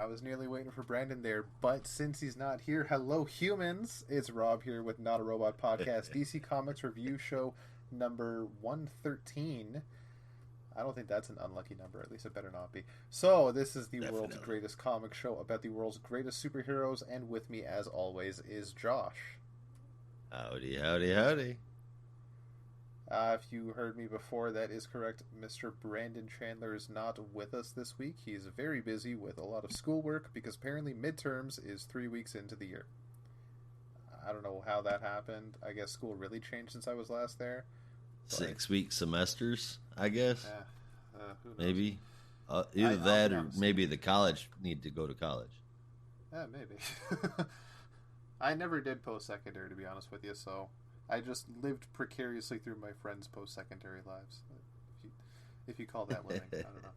I was nearly waiting for Brandon there, but since he's not here, hello humans! It's Rob here with NotaRobot Podcast, DC Comics Review Show number 113. I don't think that's an unlucky number, at least it better not be. So, this is the world's greatest comic show about the world's greatest superheroes, and with me, as always, is Josh. Howdy, howdy, howdy. If you heard me before, that is correct. Mr. Brandon Chandler is not with us this week. He's very busy with a lot of schoolwork because apparently midterms is 3 weeks into the year. I don't know how that happened. I guess school really changed since I was last there. 6-week semesters, I guess. Who knows? Maybe. Either that or maybe the college need to go to college. Yeah, maybe. I never did post-secondary, to be honest with you, so I just lived precariously through my friends' post-secondary lives. If you call that living, I don't know.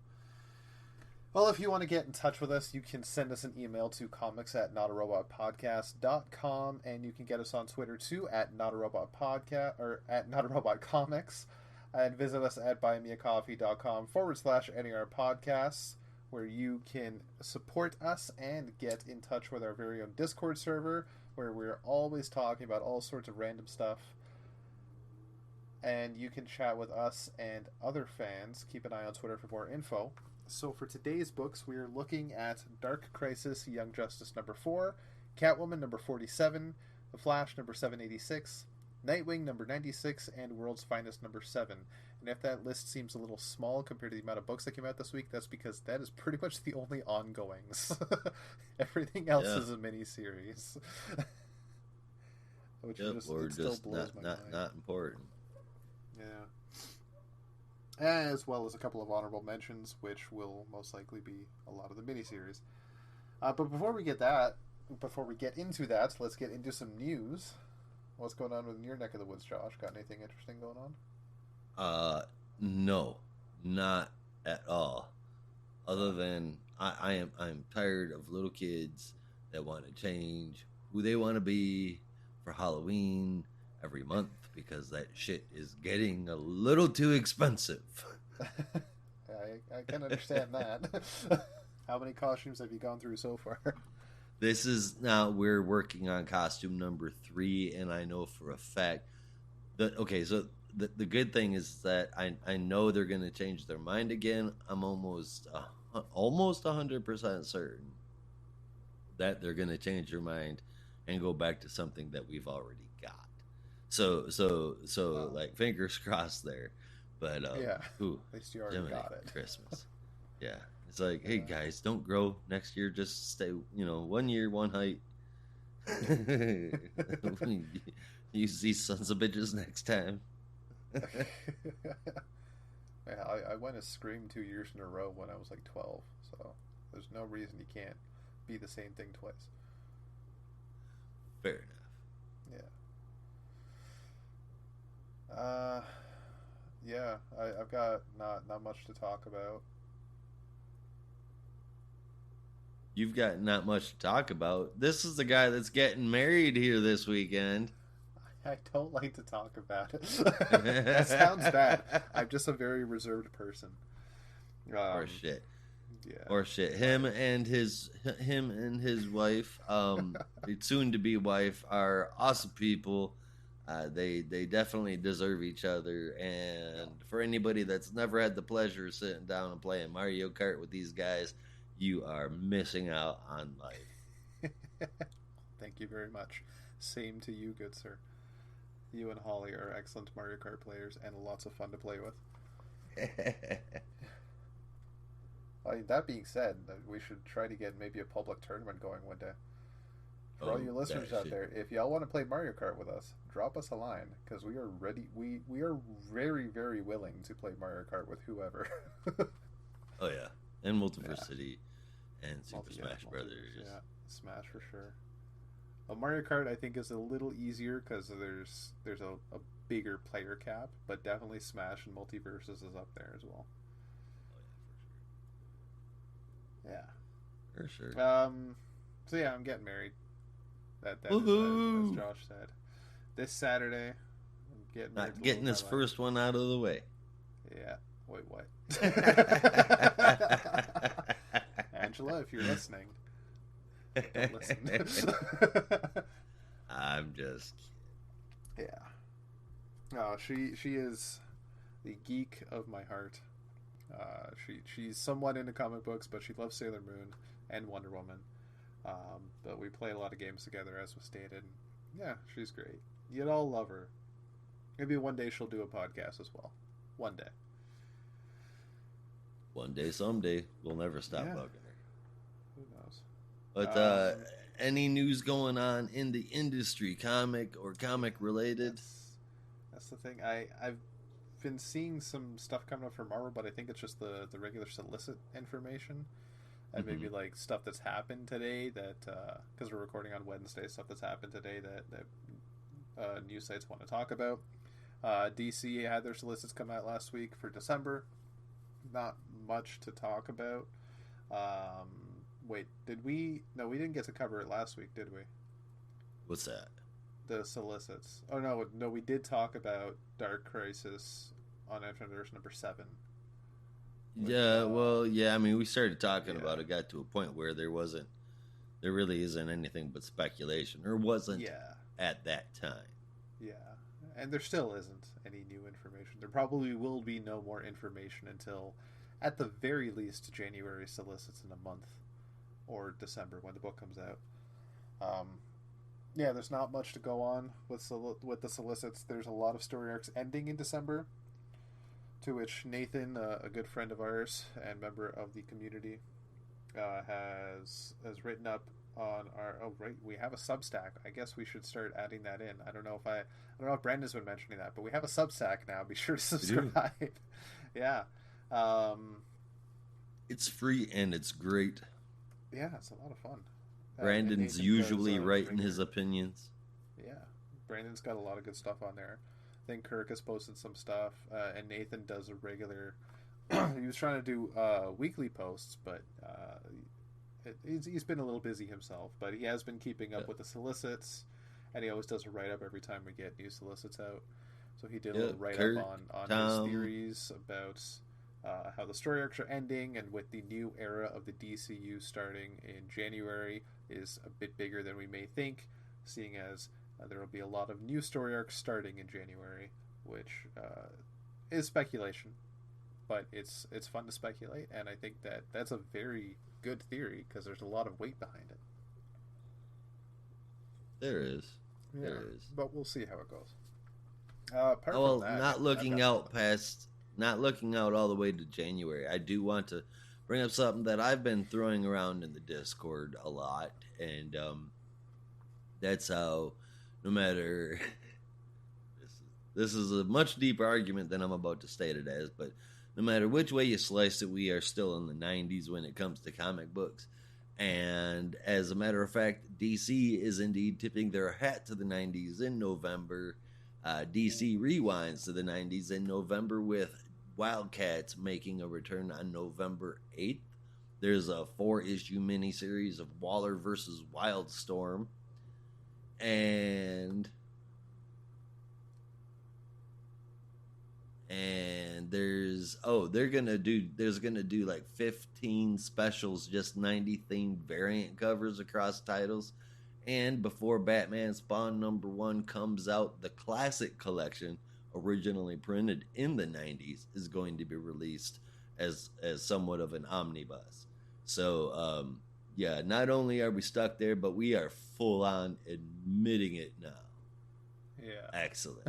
Well, if you want to get in touch with us, you can send us an email to comics@notarobotpodcast.com, and you can get us on Twitter too at notarobotpodcast or at notarobotcomics, and visit us at buymeacoffee.com/NERpodcasts, where you can support us and get in touch with our very own Discord server, where we're always talking about all sorts of random stuff. And you can chat with us and other fans. Keep an eye on Twitter for more info. So for today's books, we are looking at Dark Crisis Young Justice number 4, Catwoman number 47, The Flash number 786, Nightwing number 96, and World's Finest number 7. And if that list seems a little small compared to the amount of books that came out this week, that's because that is pretty much the only ongoings. Everything else is a mini-series. Which or still just blows my mind. not important. Yeah. As well as a couple of honorable mentions, which will most likely be a lot of the miniseries. But before we get into that, let's get into some news. What's going on in your neck of the woods, Josh? Got anything interesting going on? No, not at all. Other than I'm tired of little kids that want to change who they want to be for Halloween every month, because that shit is getting a little too expensive. I can understand that. How many costumes have you gone through so far? This is now we're working on costume number 3, and I know for a fact that the good thing is that I know they're going to change their mind again. I'm almost 100% certain that they're going to change their mind and go back to something that we've already got. So like fingers crossed there. But at least you already got it. Christmas. Yeah. It's like, hey guys, don't grow next year, just stay, 1 year, one height. Use these sons of bitches next time. I went a Scream 2 years in a row when I was like 12, so there's no reason you can't be the same thing twice. Fair enough. Yeah. I've got not much to talk about. You've got not much to talk about. This is the guy that's getting married here this weekend. I don't like to talk about it. That sounds bad. I'm just a very reserved person. Or shit. Yeah. Or shit. Him and his wife, soon to be wife, are awesome people. They definitely deserve each other. And for anybody that's never had the pleasure of sitting down and playing Mario Kart with these guys, you are missing out on life. Thank you very much. Same to you, good sir. You and Holly are excellent Mario Kart players and lots of fun to play with. That being said, we should try to get maybe a public tournament going one day. For all you listeners out there, if y'all want to play Mario Kart with us, drop us a line, because we are ready. We are very, very willing to play Mario Kart with whoever. Oh yeah, and Multiversity and Super Smash Brothers. Yeah, Smash for sure. Mario Kart, I think, is a little easier because there's a bigger player cap, but definitely Smash and Multiverses is up there as well. Oh yeah, for sure. Yeah. So yeah, I'm getting married. That is, as Josh said, this Saturday. I'm getting married. Not getting this first one out of the way. Yeah. Wait, what? Angela, if you're listening, Don't listen. I'm just Yeah. Oh, she is the geek of my heart. She's somewhat into comic books, but she loves Sailor Moon and Wonder Woman. But we play a lot of games together, as was stated. Yeah, she's great. You'd all love her. Maybe one day she'll do a podcast as well. One day. one day, someday, we'll never stop Yeah. bugging her. Who knows? But any news going on in the industry, comic or comic related? That's the thing. I've been seeing some stuff coming up from Marvel, but I think it's just the regular solicit information. And maybe like stuff that's happened today that because we're recording on Wednesday, stuff that's happened today that news sites want to talk about. DC had their solicits come out last week for December. Not much to talk about. Wait, did we? No, we didn't get to cover it last week, did we? What's that? The solicits. Oh no, we did talk about Dark Crisis on Infinite number 7. Yeah, well, yeah. I mean, we started talking about it. Got to a point where there really isn't anything but speculation, or wasn't at that time. Yeah, and there still isn't any new information. There probably will be no more information until, at the very least, January solicits in a month, or December when the book comes out. Yeah, there's not much to go on with the solicits. There's a lot of story arcs ending in December, to which Nathan, a good friend of ours and member of the community, has written up on our. Oh, right, we have a Substack. I guess we should start adding that in. I don't know if Brandon's been mentioning that, but we have a Substack now. Be sure to subscribe. Yeah, it's free and it's great. Yeah, it's a lot of fun. Brandon's usually right in his opinions. Yeah, Brandon's got a lot of good stuff on there. I think Kirk has posted some stuff, and Nathan does a regular. He was trying to do weekly posts, but he's been a little busy himself. But he has been keeping up with the solicits, and he always does a write up every time we get new solicits out. So he did a little write up on his theories about how the story arcs are ending, and with the new era of the DCU starting in January is a bit bigger than we may think, seeing as there will be a lot of new story arcs starting in January, which is speculation, but it's fun to speculate, and I think that's a very good theory because there's a lot of weight behind it. There is. Yeah, there is. But we'll see how it goes. Apart well, from that, not looking out all the way to January, I do want to bring up something that I've been throwing around in the Discord a lot, and that's how no matter this is a much deeper argument than I'm about to state it as, but no matter which way you slice it, we are still in the 90s when it comes to comic books. And as a matter of fact, DC is indeed tipping their hat to the 90s in November. DC rewinds to the 90s in November with Wildcats making a return on November 8th. There's a 4-issue miniseries of Waller versus Wildstorm. And there's gonna do like 15 specials, just 90 themed variant covers across titles. And before Batman Spawn #1 comes out, the classic collection, originally printed in the 90s, is going to be released as somewhat of an omnibus. So yeah, not only are we stuck there, but we are full on admitting it now. Yeah. Excellent.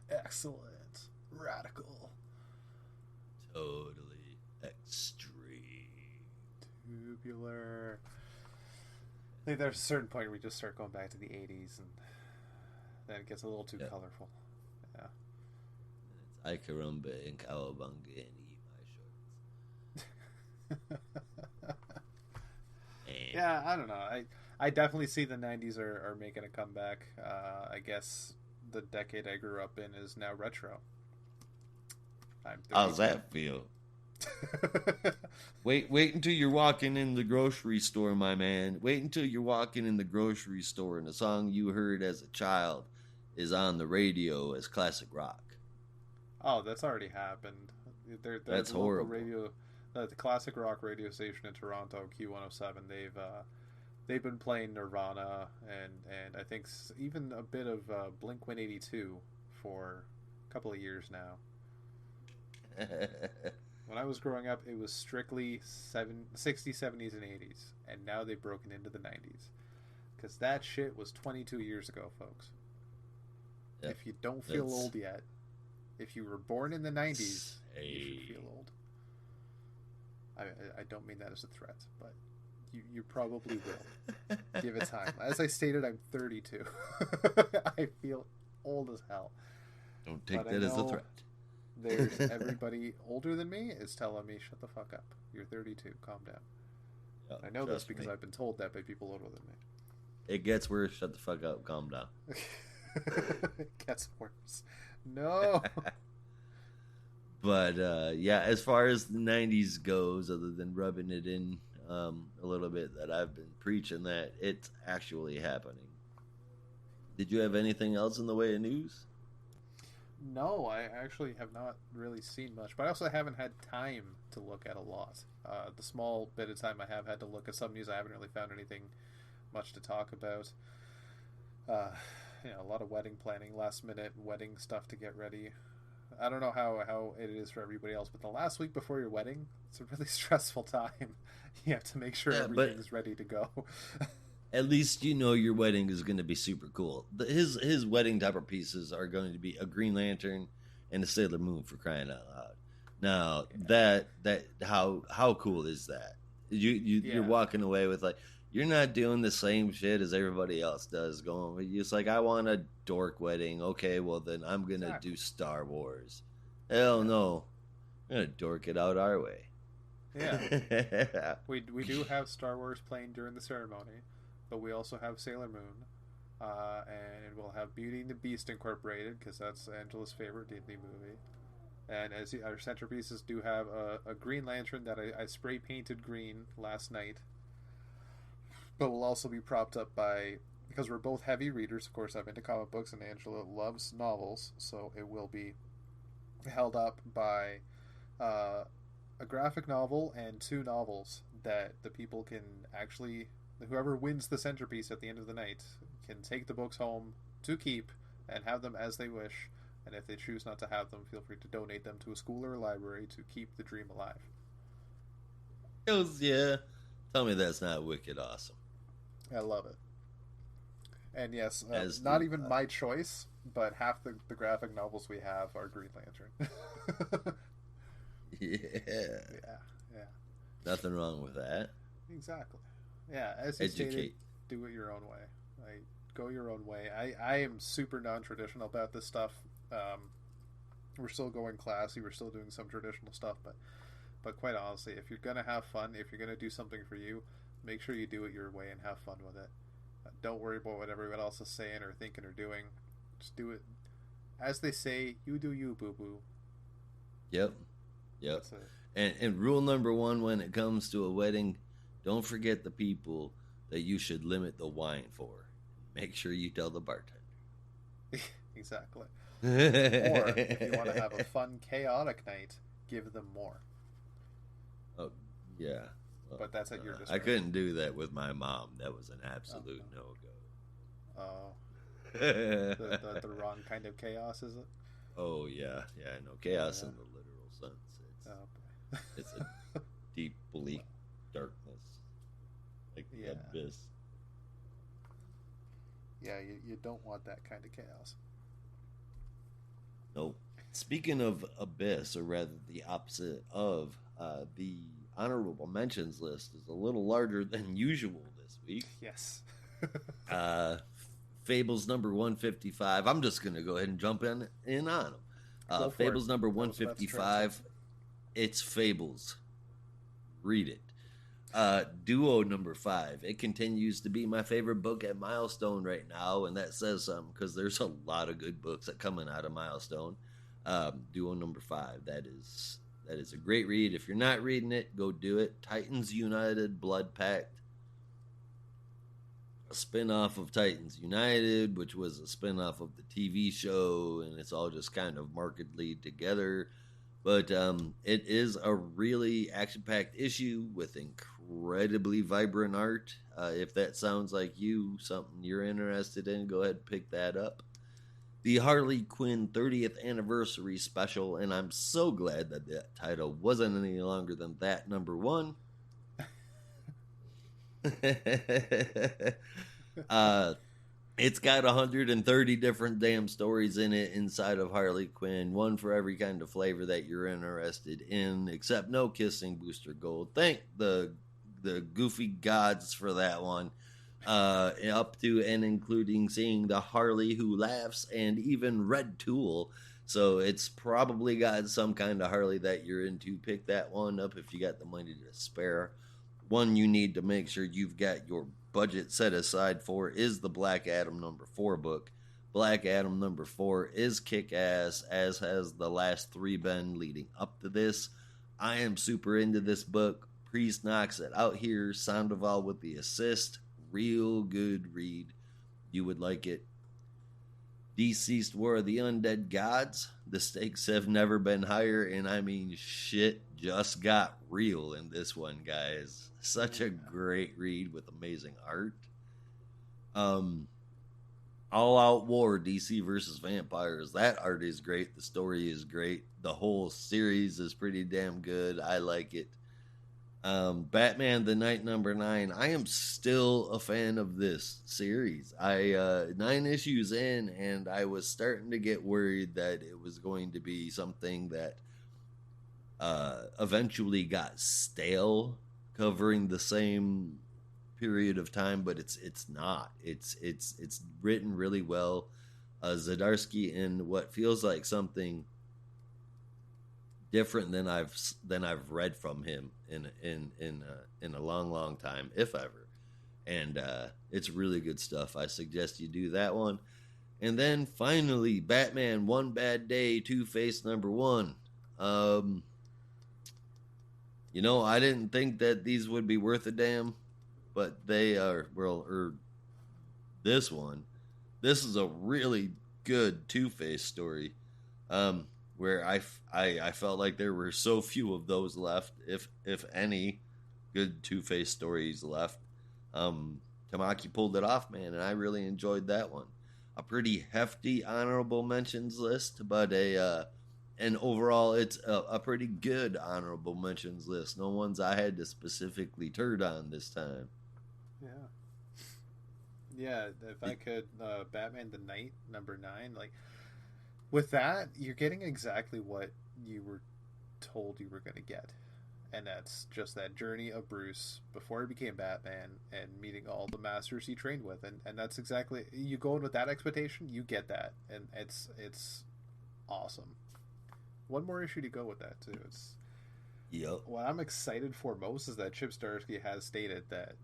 Excellent. Radical. Totally extreme. Tubular. I think there's a certain point where we just start going back to the 80s, and then it gets a little too colorful. Yeah. It's Icarumba and Cowabunga and Eat My Shorts. Yeah, I don't know. I definitely see the 90s are making a comeback. I guess the decade I grew up in is now retro. How's that feel? Wait until you're walking in the grocery store, my man. Wait until you're walking in the grocery store and the song you heard as a child is on the radio as classic rock. Oh, that's already happened. That's horrible. the classic rock radio station in Toronto, Q107. They've been playing Nirvana and I think even a bit of Blink 182 for a couple of years now. When I was growing up, it was strictly 60s, 70s, and 80s, and now they've broken into the 90s. Because that shit was 22 years ago, folks. Yep. If you don't feel old yet, if you were born in the 90s, you should feel old. I don't mean that as a threat, but you probably will. Give it time. As I stated, I'm 32. I feel old as hell. Don't take that as a threat. There's everybody older than me is telling me, shut the fuck up. You're 32. Calm down. Yep, I know this because I've been told that by people older than me. It gets worse. Shut the fuck up. Calm down. It gets worse. No. But, yeah, as far as the 90s goes, other than rubbing it in a little bit, that I've been preaching that it's actually happening. Did you have anything else in the way of news? No, I actually have not really seen much, but I also haven't had time to look at a lot. The small bit of time I have had to look at some news, I haven't really found anything much to talk about. A lot of wedding planning, last minute wedding stuff to get ready. I don't know how it is for everybody else, but the last week before your wedding, it's a really stressful time. You have to make sure everything's ready to go. At least you know your wedding is going to be super cool. His wedding type of pieces are going to be a Green Lantern and a Sailor Moon, for crying out loud. Now, that how cool is that? You're walking away with, like, you're not doing the same shit as everybody else does. It's like, I want a dork wedding. Okay, well then I'm gonna do Star Wars. Hell no, I'm gonna dork it out our way. Yeah, we do have Star Wars playing during the ceremony, but we also have Sailor Moon, and we'll have Beauty and the Beast incorporated because that's Angela's favorite Disney movie. And as our centerpieces do have a Green Lantern that I spray painted green last night. But we'll also be propped up by, because we're both heavy readers, of course, I'm into comic books and Angela loves novels, so it will be held up by a graphic novel and 2 novels that the people can actually, whoever wins the centerpiece at the end of the night, can take the books home to keep and have them as they wish. And if they choose not to have them, feel free to donate them to a school or a library to keep the dream alive. Hells yeah. Tell me that's not wicked awesome. I love it. And yes, not even my choice, but half the graphic novels we have are Green Lantern. Yeah. Nothing wrong with that. Exactly. Yeah, as you stated, do it your own way. Go your own way. I am super non-traditional about this stuff. We're still going classy. We're still doing some traditional stuff, but quite honestly, if you're gonna have fun, if you're gonna do something for you, make sure you do it your way and have fun with it. Don't worry about what everyone else is saying or thinking or doing. Just do it. As they say, you do you, boo-boo. Yep. And rule number 1 when it comes to a wedding, don't forget the people that you should limit the wine for. Make sure you tell the bartender. Exactly. Or if you want to have a fun, chaotic night, give them more. Oh, yeah. Well, but that's at your discretion. I couldn't do that with my mom. That was an absolute no-go. Oh. the wrong kind of chaos, is it? Oh, yeah. Yeah, no. Chaos in the literal sense. It's a deep, bleak darkness. Like the abyss. Yeah, you don't want that kind of chaos. Nope. Speaking of abyss, or rather the opposite of, the honorable mentions list is a little larger than usual this week. Yes. Fables number 155. I'm just going to go ahead and jump in on them. Fables number 155. It's Fables. Read it. Duo number 5. It continues to be my favorite book at Milestone right now, and that says something because there's a lot of good books that coming out of Milestone. Duo number 5. That is a great read. If you're not reading it, go do it. Titans United, Blood Pact. A spin-off of Titans United, which was a spin-off of the TV show, and it's all just kind of markedly together. But it is a really action-packed issue with incredibly vibrant art. If that sounds like something you're interested in, go ahead and pick that up. The Harley Quinn 30th Anniversary Special, and I'm so glad that that title wasn't any longer than that number one. It's got 130 different damn stories in it inside of Harley Quinn, one for every kind of flavor that you're interested in, except no kissing Booster Gold. Thank the goofy gods for that one. Up to and including seeing the Harley Who Laughs and even Red Tool. So it's probably got some kind of Harley that you're into. Pick that one up if you got the money to spare. One you need to make sure you've got your budget set aside for is the Black Adam number 4 book. Black Adam number 4 is kick-ass, as has the last 3 been leading up to this. I am super into this book. Priest knocks it out here. Sandoval with the assist. Real good read. You would like it. Deceased War of the Undead Gods. The stakes have never been higher, and I mean, shit just got real in this one, guys. Such a great read with amazing art. All Out War, DC versus Vampires. That art is great. The story is great. The whole series is pretty damn good. I like it. Batman the Night number 9. I am still a fan of this series. 9 issues in, and I was starting to get worried that it was going to be something that eventually got stale, covering the same period of time, but it's not. It's written really well. Zdarsky in what feels like something different than I've read from him in a long time, if ever. And it's really good stuff. I suggest you do that one. And then finally, Batman One Bad Day, Two-Face number 1. I didn't think that these would be worth a damn, but they are. This is a really good Two-Face story. Where I felt like there were so few of those left, if any, good Two-Face stories left. Tamaki pulled it off, man, and I really enjoyed that one. A pretty hefty honorable mentions list, but and overall it's a pretty good honorable mentions list. No ones I had to specifically turn on this time. Yeah, if I could, Batman the Night number 9, like. With that, you're getting exactly what you were told you were going to get. And that's just that journey of Bruce before he became Batman and meeting all the masters he trained with. And that's exactly, you go in with that expectation, you get that. And it's awesome. One more issue to go with that, too. Yep. What I'm excited for most is that Chip Zdarsky has stated that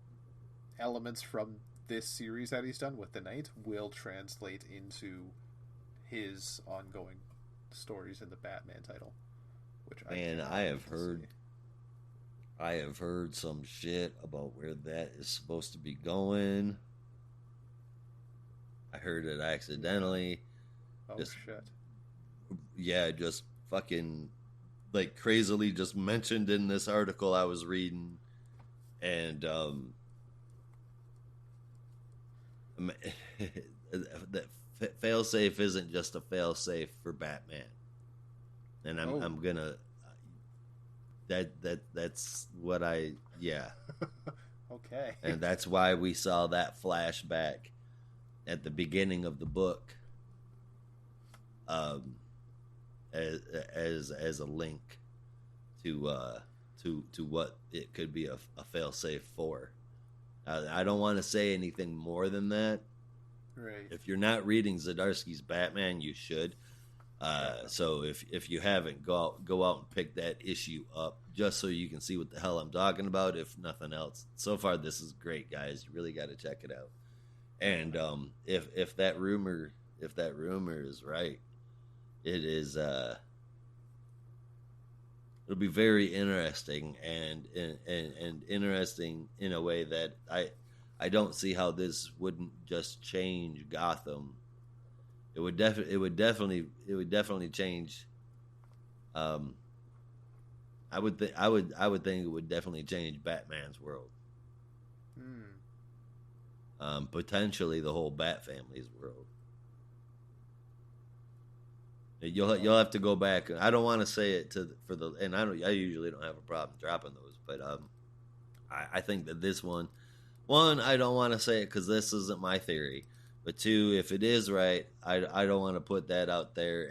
elements from this series that he's done with the Knight will translate into his ongoing stories in the Batman title, which I have heard some shit about where that is supposed to be going. I heard it accidentally. Oh shit! Yeah, just fucking like crazily just mentioned in this article I was reading, and that. Failsafe isn't just a failsafe for Batman, and I'm gonna that's what okay, and that's why we saw that flashback at the beginning of the book, as a link to what it could be a failsafe for. I don't want to say anything more than that. Right. If you're not reading Zdarsky's Batman, you should. So if you haven't, go out and pick that issue up just so you can see what the hell I'm talking about. If nothing else, so far this is great, guys. You really got to check it out. And if that rumor is right, it is. It'll be very interesting and interesting in a way that I don't see how this wouldn't just change Gotham. It would definitely change I would think it would definitely change Batman's world. Hmm. Potentially the whole Bat family's world. You'll Well, have to go back. I don't want to say it for the and I usually don't have a problem dropping those, but I think that this one I don't want to say it because this isn't my theory, but two, if it is right, I don't want to put that out there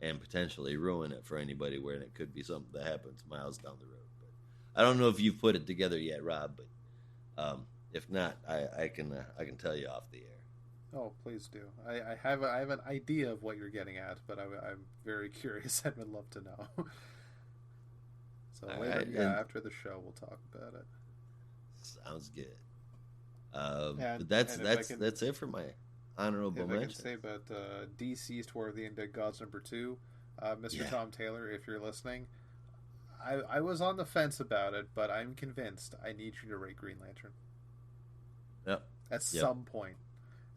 and potentially ruin it for anybody where it could be something that happens miles down the road. But I don't know if you've put it together yet, Rob, but if not, I can tell you off the air. oh, please do. I have an idea of what you're getting at, but I'm very curious and would love to know. So All later, right, yeah, and after the show, we'll talk about it. sounds good. And But that's and if I that's can, that's it for my honorable if I can mentions. say about DC's Tour of the Undead Gods #2, Mr. Yeah. Tom Taylor, if you're listening, I was on the fence about it, but I'm convinced I need you to rate Green Lantern Yep. at Yep. some point.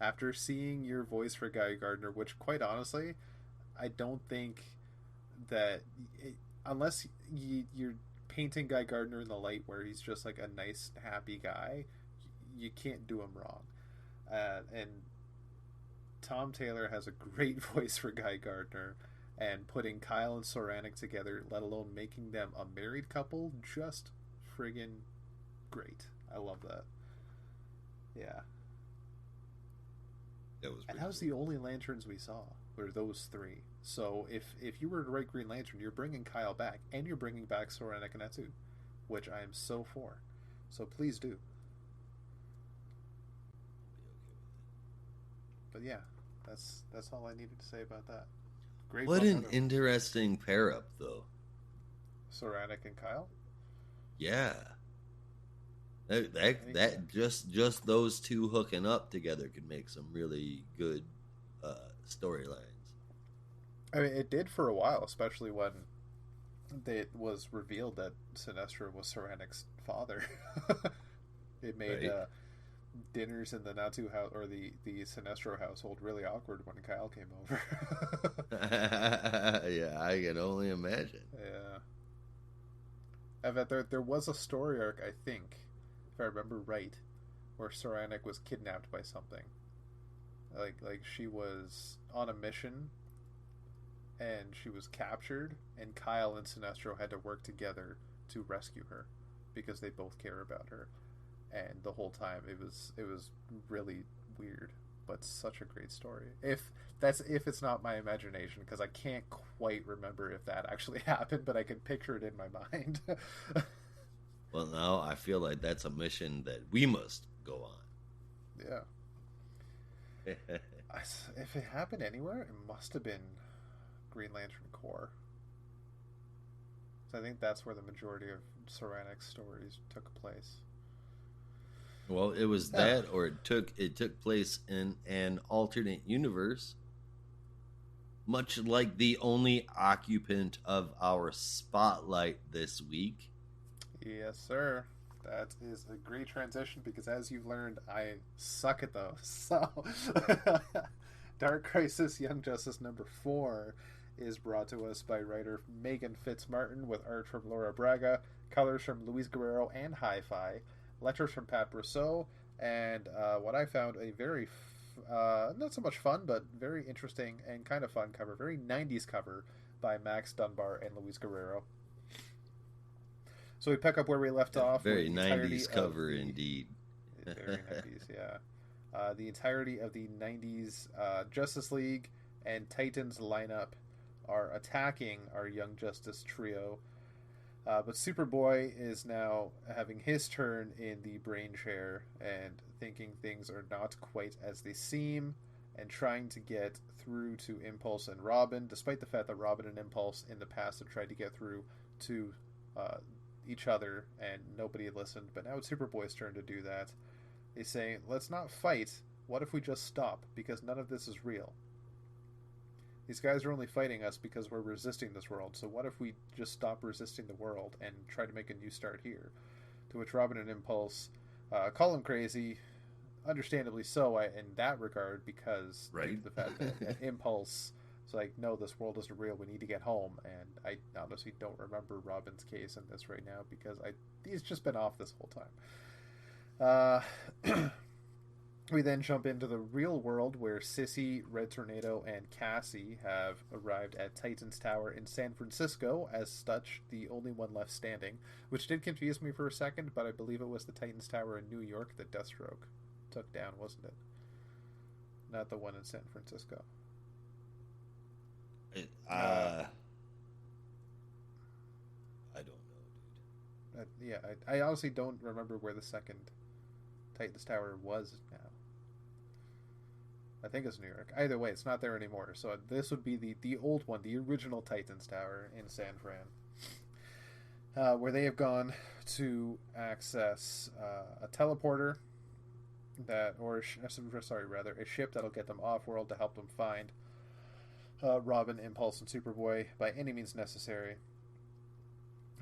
After seeing your voice for Guy Gardner, which quite honestly, I don't think that unless you're painting Guy Gardner in the light where he's just like a nice, happy guy, you can't do him wrong. And Tom Taylor has a great voice for Guy Gardner, and putting Kyle and Soranik together, let alone making them a married couple, just friggin' great. I love that. Yeah. That was And pretty that was cool. the only lanterns we saw, were those three. So if you were to write Green Lantern, you're bringing Kyle back, and you're bringing back Sora Nekonetu, which I am so for. So please do. But yeah, that's all I needed to say about that. Great What book, an interesting pair up, though. Soranik and Kyle. Yeah. That I that, think so. that just those two hooking up together could make some really good storylines. I mean, it did for a while, especially when it was revealed that Sinestro was Soranik's father. It made Right? dinners in the Natu house or the Sinestro household really awkward when Kyle came over. Yeah, I can only imagine. Yeah, I bet there was a story arc, I think, if I remember right, where Soranik was kidnapped by something. Like she was on a mission and she was captured, and Kyle and Sinestro had to work together to rescue her because they both care about her. And the whole time it was really weird, but such a great story. If it's not my imagination, because I can't quite remember if that actually happened, but I can picture it in my mind. Well, now I feel like that's a mission that we must go Yeah. on. If it happened anywhere, it must have been Green Lantern Corps. So I think that's where the majority of Soranik's stories took place. Well, it was Yeah. that, or it took place in an alternate universe, much like the only occupant of our spotlight this week. Yes, sir. That is a great transition because, as you've learned, I suck at those. So, Dark Crisis Young Justice #4 is brought to us by writer Megan Fitzmartin with art from Laura Braga, colors from Luis Guerrero and Hi-Fi, letters from Pat Brousseau, and what I found a very, not so much fun, but very interesting and kind of fun cover, very 90s cover by Max Dunbar and Luis Guerrero. So we pick up where we left off. Very with the 90s entirety cover of the, indeed. Very 90s, yeah. The entirety of the 90s Justice League and Titans lineup are attacking our Young Justice trio. But Superboy is now having his turn in the brain chair and thinking things are not quite as they seem and trying to get through to Impulse and Robin, despite the fact that Robin and Impulse in the past have tried to get through to each other and nobody listened. But now it's Superboy's turn to do that. They say, let's not fight. What if we just stop? Because none of this is real. These guys are only fighting us because we're resisting this world. So what if we just stop resisting the world and try to make a new start here? To which Robin and Impulse call him crazy, understandably so in that regard, because Right. the fact that Impulse It's like, no, this world isn't real. We need to get home. And I honestly don't remember Robin's case in this right now because he's just been off this whole time. We then jump into the real world where Sissy, Red Tornado, and Cassie have arrived at Titan's Tower in San Francisco as Stutch, the only one left standing, which did confuse me for a second, but I believe it was the Titan's Tower in New York that Deathstroke took down, wasn't it? Not the one in San Francisco. I don't know, dude. I honestly don't remember where the second Titan's Tower was now. I think it's New York. Either way, it's not there anymore. So this would be the old one, the original Titan's Tower in San Fran, where they have gone to access a teleporter a ship that'll get them off world to help them find Robin, Impulse, and Superboy by any means necessary.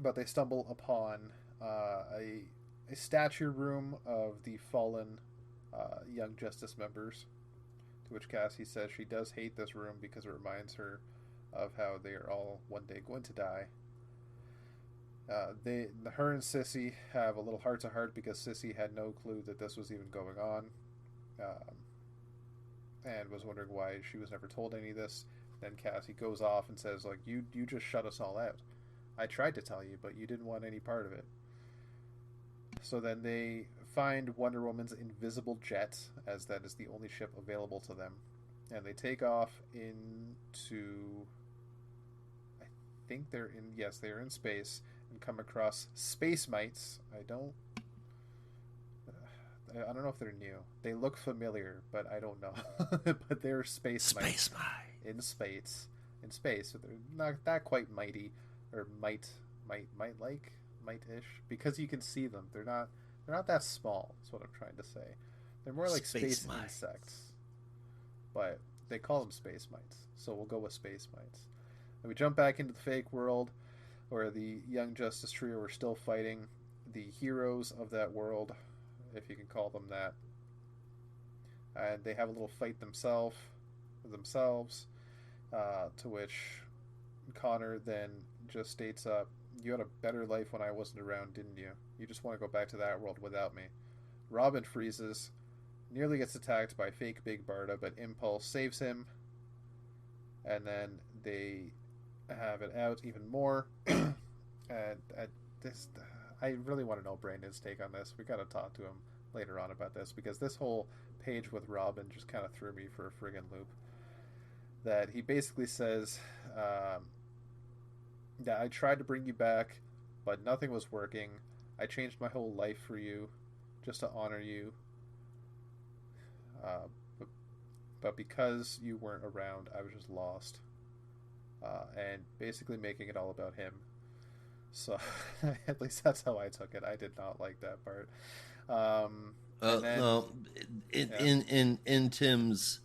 But they stumble upon a statue room of the fallen Young Justice members, to which Cassie says she does hate this room because it reminds her of how they are all one day going to die. Her and Sissy have a little heart-to-heart because Sissy had no clue that this was even going on, and was wondering why she was never told any of this. Then Cassie goes off and says, like, you just shut us all out. I tried to tell you, but you didn't want any part of it. So then they find Wonder Woman's invisible jet, as that is the only ship available to them. And they take off into... I think they're in... Yes, they're in space, and come across Space Mites. I don't know if they're new. They look familiar, but I don't know. But they're Space Mites. In space. So they're not that quite mighty, or might-ish, because you can see them. They're not that small, is what I'm trying to say. They're more like space insects. But they call them Space Mites, so we'll go with Space Mites. And we jump back into the fake world, where the Young Justice Trio are still fighting the heroes of that world, if you can call them that. And they have a little fight themselves, to which Connor then just states up, you had a better life when I wasn't around, didn't you? You just want to go back to that world without me. Robin freezes, nearly gets attacked by fake Big Barda, but Impulse saves him. And then they have it out even more. And I really want to know Brandon's take on this. We got to talk to him later on about this, because this whole page with Robin just kind of threw me for a friggin' loop. That he basically says that I tried to bring you back, but nothing was working. I changed my whole life for you, just to honor you. But because you weren't around, I was just lost. And basically making it all about him. So, at least that's how I took it. I did not like that part. In Tim's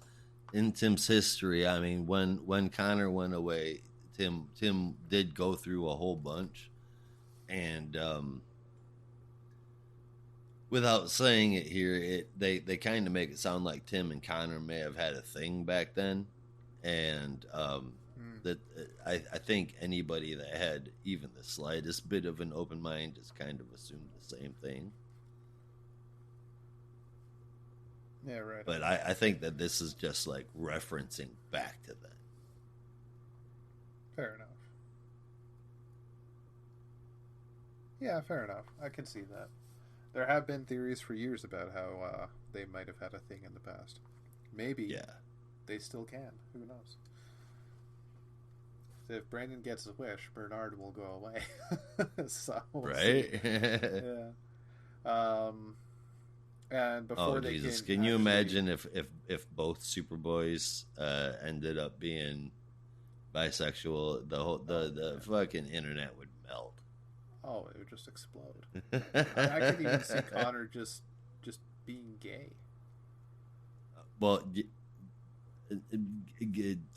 history, I mean, when Connor went away, Tim did go through a whole bunch, and without saying it here, they kind of make it sound like Tim and Connor may have had a thing back then, and that I think anybody that had even the slightest bit of an open mind just kind of assumed the same thing. Yeah, right. But I think that this is just like referencing back to that. Fair enough. Yeah, fair enough. I can see that. There have been theories for years about how they might have had a thing in the past. Maybe they still can. Who knows? If Brandon gets his wish, Bernard will go away. So we'll right? Yeah. And before they Jesus! Can you imagine if both Superboys ended up being bisexual? The fucking internet would melt. Oh, it would just explode. I could even see Connor just being gay. Well,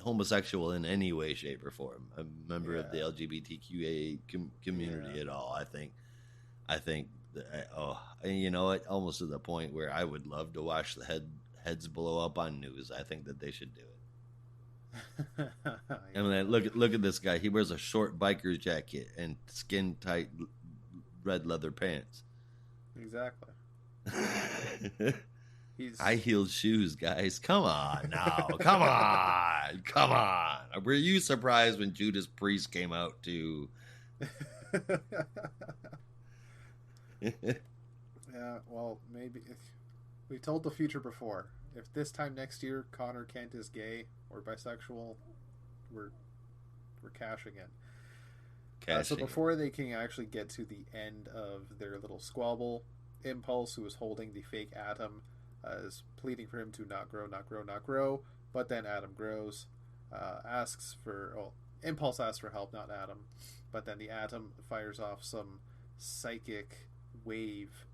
homosexual in any way, shape, or form. A member of the LGBTQA community at all. I think. You know what? Almost to the point where I would love to watch the heads blow up on news. I think that they should do I mean, look at this guy. He wears a short biker's jacket and skin tight red leather pants. Exactly. He's High heeled shoes, guys. Come on now. Come on. Come on. Were you surprised when Judas Priest came out too? Yeah, well, maybe we told the future before. If this time next year Connor Kent is gay or bisexual, we're cashing in. So before they can actually get to the end of their little squabble, Impulse, who is holding the fake Atom, is pleading for him to not grow, not grow, not grow. But then Atom grows, Impulse asks for help, not Atom. But then the Atom fires off some psychic wave,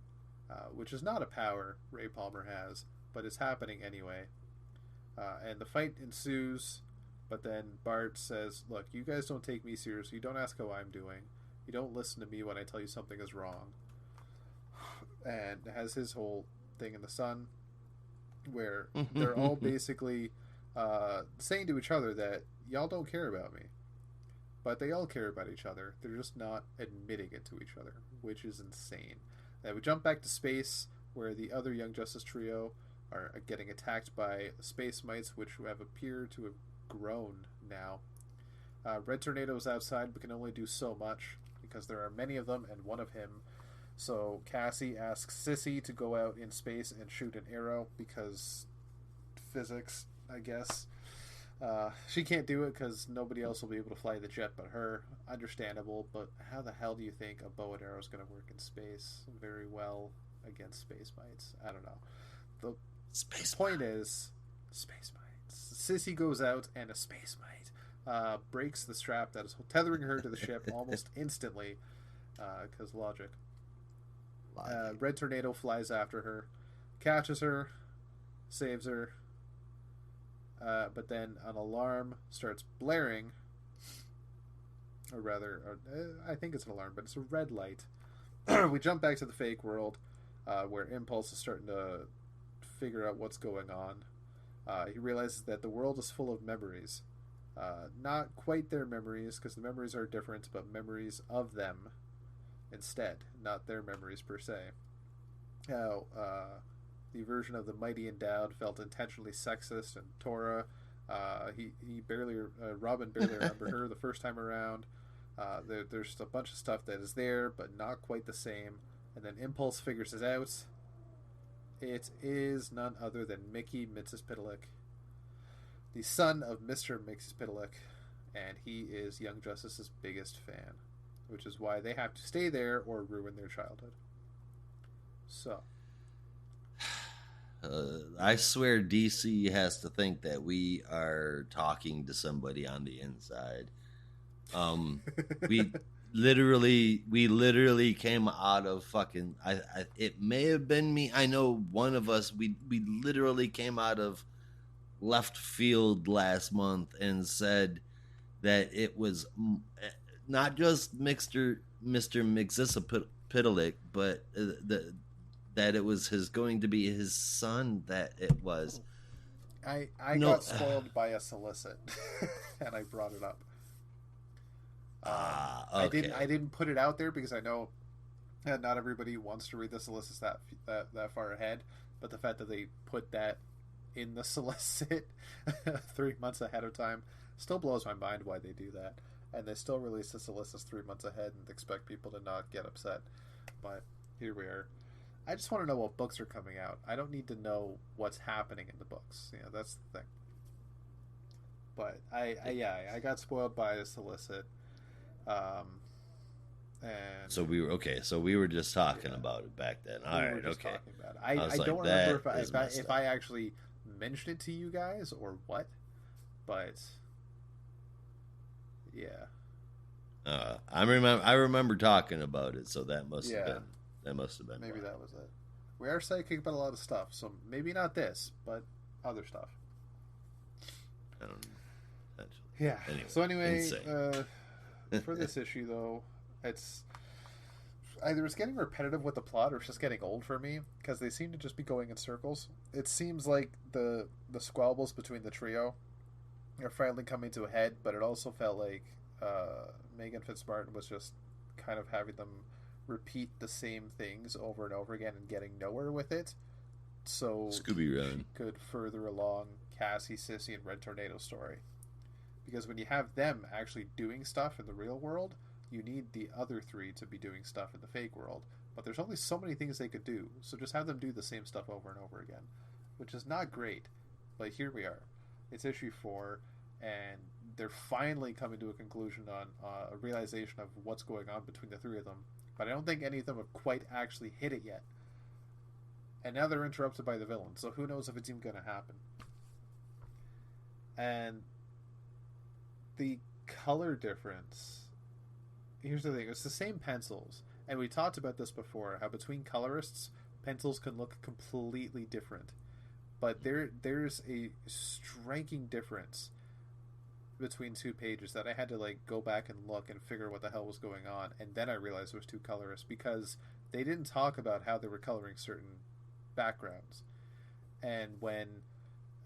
which is not a power Ray Palmer has, but it's happening anyway. And the fight ensues, but then Bart says, look, you guys don't take me seriously. You don't ask how I'm doing. You don't listen to me when I tell you something is wrong. And has his whole thing in the sun where they're all basically saying to each other that y'all don't care about me. But they all care about each other. They're just not admitting it to each other, which is insane. And we jump back to space, where the other Young Justice trio are getting attacked by space mites, which have appeared to have grown now. Red Tornado is outside, but can only do so much, because there are many of them and one of him. So Cassie asks Sissy to go out in space and shoot an arrow, because physics, I guess. She can't do it because nobody else will be able to fly the jet but her. Understandable, but how the hell do you think a bow and arrow is going to work in space very well against space mites? I don't know. The point is, space mites. Sissy goes out and a space mite breaks the strap that is tethering her to the ship almost instantly, because logic. Red Tornado flies after her, catches her, saves her. But then an alarm starts blaring, or rather, I think it's an alarm, but it's a red light. We jump back to the fake world, where Impulse is starting to figure out what's going on. He realizes that the world is full of memories. Not quite their memories, because the memories are different, but memories of them instead, not their memories per se. Now, the version of the Mighty Endowed felt intentionally sexist, and Tora, Robin barely remembered her the first time around. There's a bunch of stuff that is there, but not quite the same. And then Impulse figures it out. It is none other than Mickey Mxyzptlk, the son of Mr. Mxyzptlk, and he is Young Justice's biggest fan, which is why they have to stay there or ruin their childhood. So. I swear DC has to think that we are talking to somebody on the inside. We literally came out of fucking. It may have been me. I know one of us. We literally came out of left field last month and said that it was not just Mr. Mxyzptlk, but that it was going to be his son. That it was. I got spoiled by a solicit, and I brought it up. Okay. I didn't put it out there because I know that not everybody wants to read the solicits that far ahead. But the fact that they put that in the solicit 3 months ahead of time still blows my mind why they do that. And they still release the solicits 3 months ahead and expect people to not get upset. But here we are. I just want to know what books are coming out. I don't need to know what's happening in the books. You know, that's the thing. But I got spoiled by a solicit. And so we were just talking about it back then. All right, okay. I don't remember if I actually mentioned it to you guys or what, but yeah. I remember talking about it, so that must have been. That must have been. Maybe that was it. We are psychic about a lot of stuff, so maybe not this, but other stuff. I don't know. Yeah. Anyway, For this issue, though, it's either it's getting repetitive with the plot or it's just getting old for me, because they seem to just be going in circles. It seems like the squabbles between the trio are finally coming to a head, but it also felt like Megan Fitzmartin was just kind of having them repeat the same things over and over again and getting nowhere with it. So Scooby she Run. could further along Cassie, Sissy, and Red Tornado story. Because when you have them actually doing stuff in the real world, you need the other three to be doing stuff in the fake world. But there's only so many things they could do, so just have them do the same stuff over and over again, which is not great. But here we are. It's issue 4, and they're finally coming to a conclusion on a realization of what's going on between the three of them. But I don't think any of them have quite actually hit it yet. And now they're interrupted by the villain, so who knows if it's even going to happen. And the color difference, here's the thing, it's the same pencils, and we talked about this before, how between colorists pencils can look completely different, but there's a striking difference between 2 pages that I had to like go back and look and figure what the hell was going on, and then I realized it was 2 colorists because they didn't talk about how they were coloring certain backgrounds. And when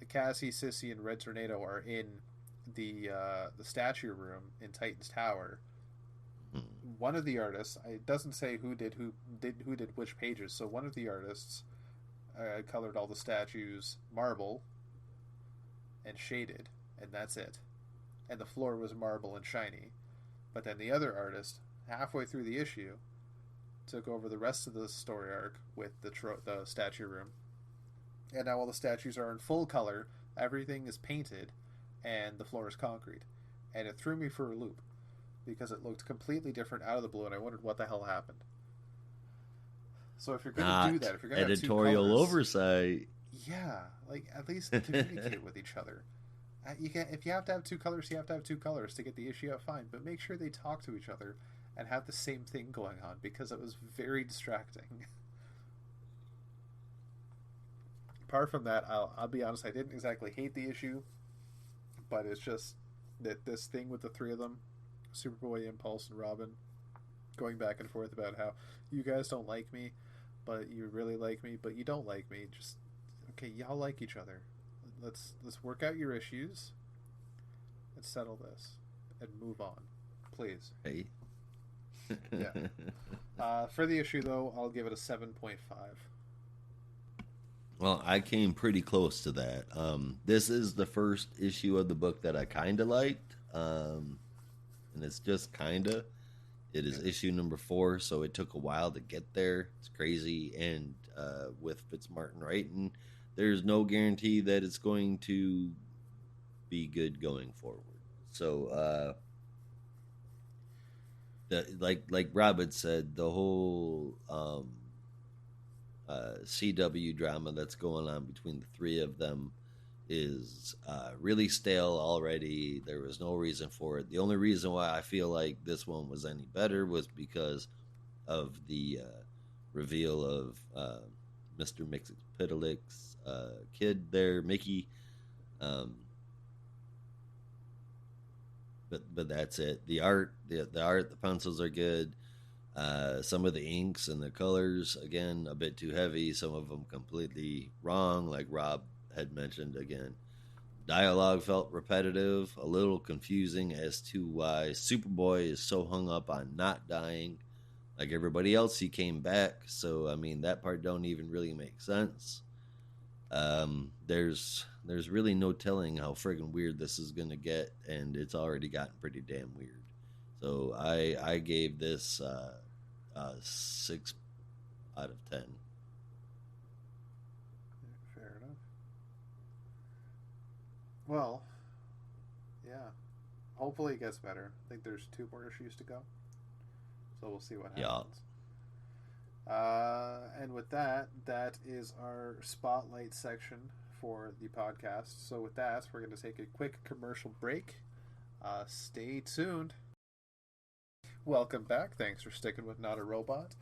Cassie, Sissy, and Red Tornado are in the statue room in Titan's Tower, one of the artists, it doesn't say who did which pages, so one of the artists colored all the statues marble and shaded, and that's it. And the floor was marble and shiny. But then the other artist, halfway through the issue, took over the rest of the story arc with the statue room, and now all the statues are in full color. Everything is painted, and the floor is concrete. And it threw me for a loop because it looked completely different out of the blue, and I wondered what the hell happened. So if you're going to do that, if you're going to have editorial 2 colors, oversight, yeah, like at least communicate with each other. You can, if you have to have 2 colors, you have to have 2 colors to get the issue out fine. But make sure they talk to each other and have the same thing going on, because it was very distracting. Apart from that, I'll be honest, I didn't exactly hate the issue, but it's just that this thing with the three of them, Superboy, Impulse, and Robin, going back and forth about how you guys don't like me, but you really like me, but you don't like me. Just okay, y'all like each other. Let's work out your issues and settle this and move on, please. hey. Yeah. For the issue though, I'll give it a 7.5. Well, I came pretty close to that. This is the first issue of the book that I kind of liked, and it's just kind of. It is issue number 4, so it took a while to get there. It's crazy, and with Fitzmartin writing, there's no guarantee that it's going to be good going forward. So, like Rob had said, the whole CW drama that's going on between the three of them is really stale already. There was no reason for it. The only reason why I feel like this one was any better was because of the reveal of Mr. Mxyzptlk's kid there, Mickey. But that's it. The art, the pencils are good. Some of the inks and the colors, again, a bit too heavy. Some of them completely wrong, like Rob had mentioned again. Dialogue felt repetitive, a little confusing as to why Superboy is so hung up on not dying. Like everybody else, he came back, so I mean that part don't even really make sense. There's really no telling how friggin' weird this is gonna get, and it's already gotten pretty damn weird. So I gave this 6 out of 10. Fair enough. Well, yeah. Hopefully it gets better. I think there's 2 more issues to go, so we'll see what happens. And with that, that is our spotlight section for the podcast. So with that, we're going to take a quick commercial break. Stay tuned. Welcome back. Thanks for sticking with NotaRobot.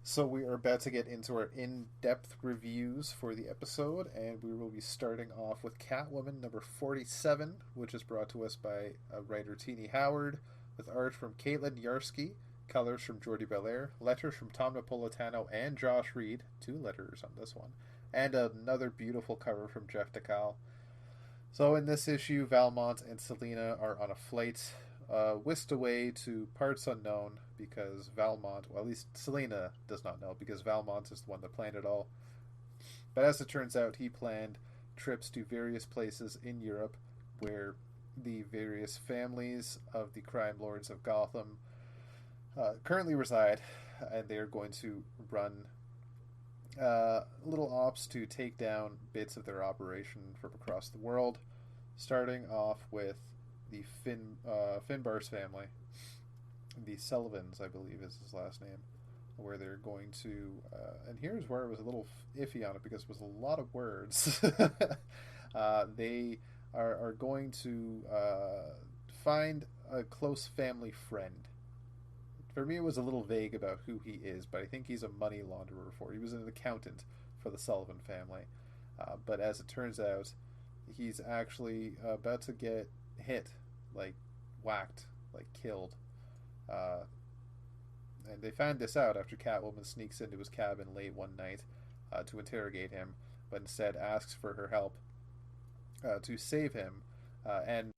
So we are about to get into our in-depth reviews for the episode, and we will be starting off with Catwoman number 47, which is brought to us by writer Teenie Howard, with art from Caitlin Yarsky, colors from Jordi Belair, letters from Tom Napolitano and Josh Reed, 2 letters on this one, and another beautiful cover from Jeff DeCal. So in this issue, Valmont and Selena are on a flight, whisked away to parts unknown because Valmont, well, at least Selena does not know because Valmont is the one that planned it all. But as it turns out, he planned trips to various places in Europe where the various families of the crime lords of Gotham currently reside, and they are going to run little ops to take down bits of their operation from across the world, starting off with the Finbar's family, the Sullivans, I believe is his last name, where they're going to, and here's where it was a little iffy on it because it was a lot of words. They are going to find a close family friend. For me, it was a little vague about who he is, but I think he's a money launderer for. He was an accountant for the Sullivan family, but as it turns out, he's actually about to get hit, like whacked, like killed. Uh, and they find this out after Catwoman sneaks into his cabin late one night to interrogate him, but instead asks for her help to save him. And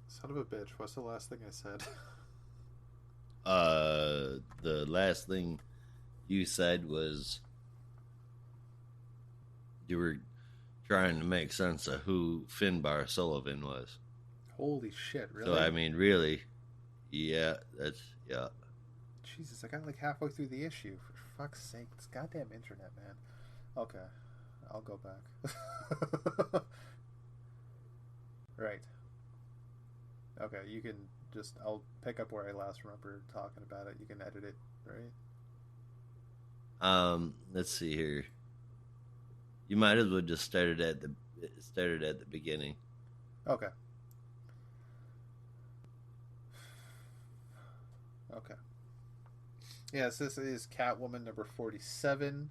son of a bitch, what's the last thing I said? The last thing you said was you were trying to make sense of who Finbar Sullivan was. Holy shit, So really? I mean, really, yeah, that's yeah. Jesus, I got like halfway through the issue. For fuck's sake, this goddamn internet, man. Okay, I'll go back. Right. Okay, you can just. I'll pick up where I last remember talking about it. You can edit it, right? Let's see here. You might as well just started at the beginning. Okay. Okay. Yes, this is Catwoman number 47.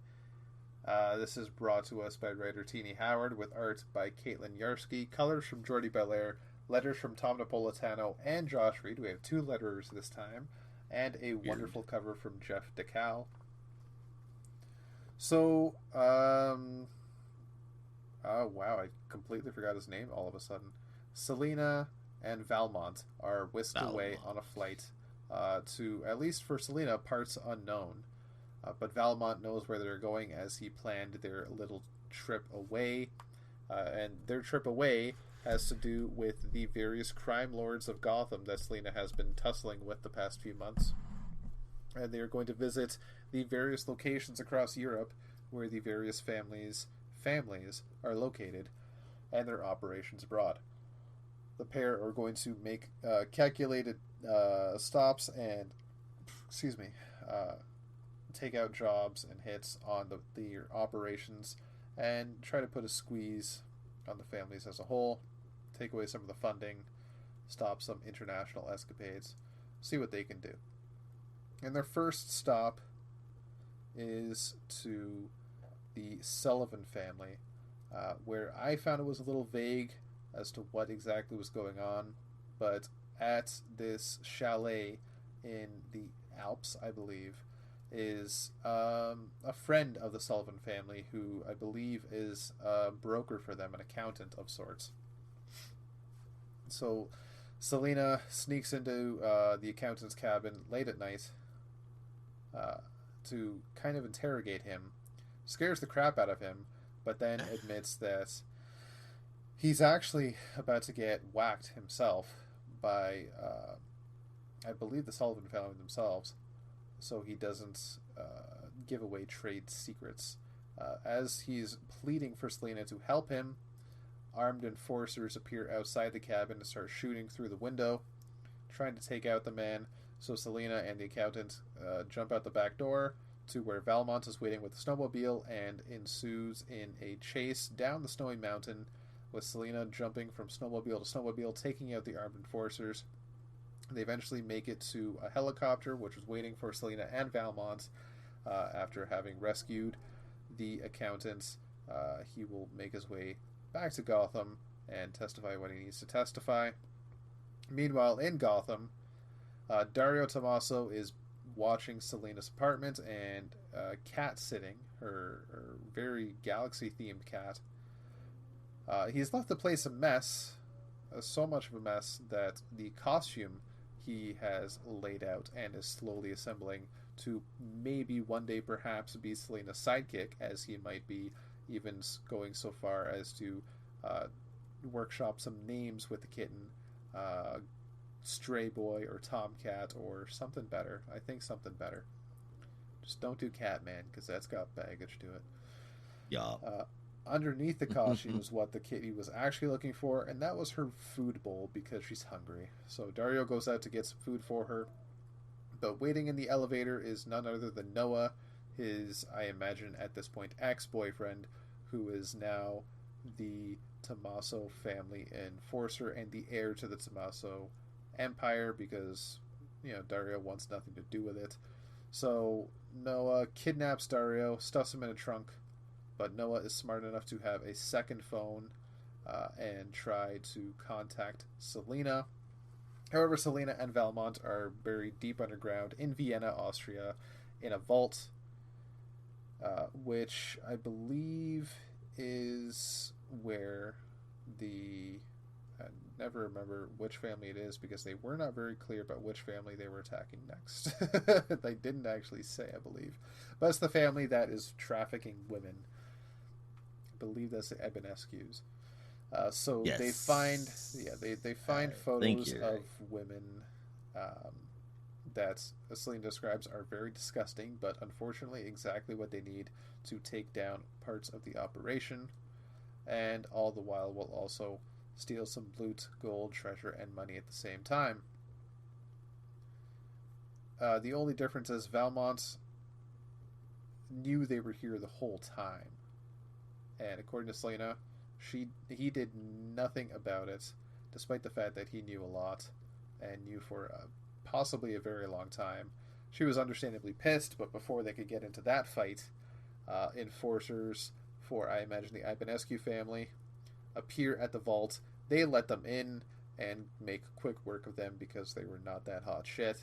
This is brought to us by writer Teeny Howard with art by Caitlin Yarsky, colors from Jordi Belair, letters from Tom Napolitano and Josh Reed. We have two letterers this time, and a Weird. wonderful cover from Jeff DeCal. So, oh wow, I completely forgot his name all of a sudden. Selena and Valmont are whisked away Valmont. on a flight to, at least for Selena, parts unknown. But Valmont knows where they're going as he planned their little trip away. And their trip away has to do with the various crime lords of Gotham that Selina has been tussling with the past few months. And they are going to visit the various locations across Europe where the various families are located and their operations abroad. The pair are going to make calculated stops and, excuse me, take out jobs and hits on the operations and try to put a squeeze on the families as a whole, take away some of the funding, stop some international escapades, see what they can do. And their first stop is to the Sullivan family, where I found it was a little vague as to what exactly was going on, but at this chalet in the Alps, I believe, is a friend of the Sullivan family who I believe is a broker for them, an accountant of sorts. So Selina sneaks into the accountant's cabin late at night to kind of interrogate him, scares the crap out of him, but then admits that he's actually about to get whacked himself by, I believe, the Sullivan family themselves, so he doesn't give away trade secrets. As he's pleading for Selina to help him, armed enforcers appear outside the cabin and start shooting through the window, trying to take out the man. So Selina and the accountant jump out the back door to where Valmont is waiting with the snowmobile, and ensues in a chase down the snowy mountain, with Selina jumping from snowmobile to snowmobile, taking out the armed enforcers. They eventually make it to a helicopter, which was waiting for Selina and Valmont. After having rescued the accountant, he will make his way back to Gotham and testify what he needs to testify. Meanwhile, in Gotham, Dario Tommaso is watching Selina's apartment and cat sitting, her very galaxy-themed cat. He's left the place a mess, so much of a mess that the costume he has laid out and is slowly assembling to maybe one day perhaps be Selina's sidekick, as he might be even going so far as to workshop some names with the kitten, Stray Boy or Tomcat or something better. I think something better. Just don't do Catman, because that's got baggage to it. Yeah. Underneath the costume is what the kitty was actually looking for, and that was her food bowl because she's hungry. So Dario goes out to get some food for her, but waiting in the elevator is none other than Noah, his, I imagine at this point, ex-boyfriend, who is now the Tommaso family enforcer and the heir to the Tommaso empire, because, you know, Dario wants nothing to do with it. So Noah kidnaps Dario, stuffs him in a trunk, but Noah is smart enough to have a second phone and try to contact Selina. However, Selina and Valmont are buried deep underground in Vienna, Austria, in a vault, which I believe is where I never remember which family it is, because they were not very clear about which family they were attacking next. They didn't actually say, I believe. But it's the family that is trafficking women. I believe that's the Ebenescus. So yes. They find photos of women that Selina describes are very disgusting, but unfortunately exactly what they need to take down parts of the operation, and all the while will also steal some loot, gold, treasure, and money at the same time. The only difference is Valmont knew they were here the whole time, and according to Selina, he did nothing about it, despite the fact that he knew a lot and knew for possibly a very long time. She was understandably pissed, but before they could get into that fight, enforcers for, I imagine, the Ivanescu family appear at the vault. They let them in and make quick work of them because they were not that hot shit.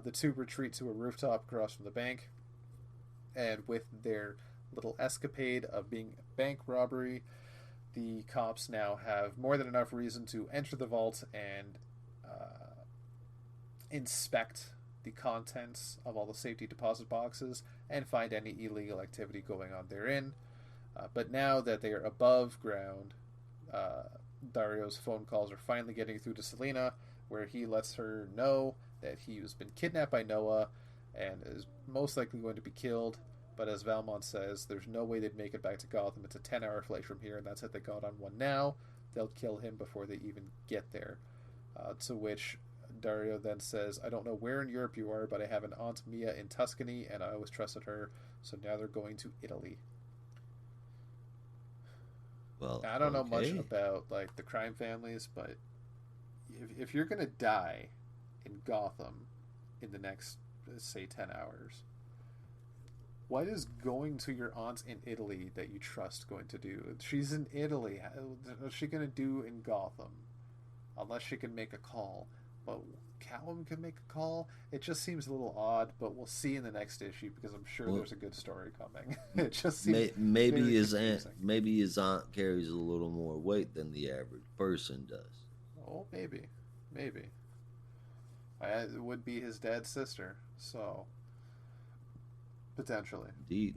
The two retreat to a rooftop across from the bank, and with their little escapade of being a bank robbery, the cops now have more than enough reason to enter the vault and inspect the contents of all the safety deposit boxes and find any illegal activity going on therein. But now that they are above ground, uh, Dario's phone calls are finally getting through to Selena, where he lets her know that he has been kidnapped by Noah and is most likely going to be killed. But as Valmont says, there's no way they'd make it back to Gotham. It's a 10-hour flight from here, and that's if they got on one now. They'll kill him before they even get there. To which Dario then says, I don't know where in Europe you are, but I have an Aunt Mia in Tuscany, and I always trusted her, so now they're going to Italy. Well, I don't know much okay. about like the crime families, but if you're gonna die in Gotham in the next say 10 hours, what is going to your aunt in Italy that you trust going to do? She's in Italy. What's she gonna do in Gotham? Unless she can make a call. But Catwoman can make a call. It just seems a little odd, but we'll see in the next issue because I'm sure Well, there's a good story coming. It just seems maybe very his aunt, confusing. maybe his aunt carries a little more weight than the average person does. Oh, maybe, maybe. It would be his dad's sister, so potentially. Indeed.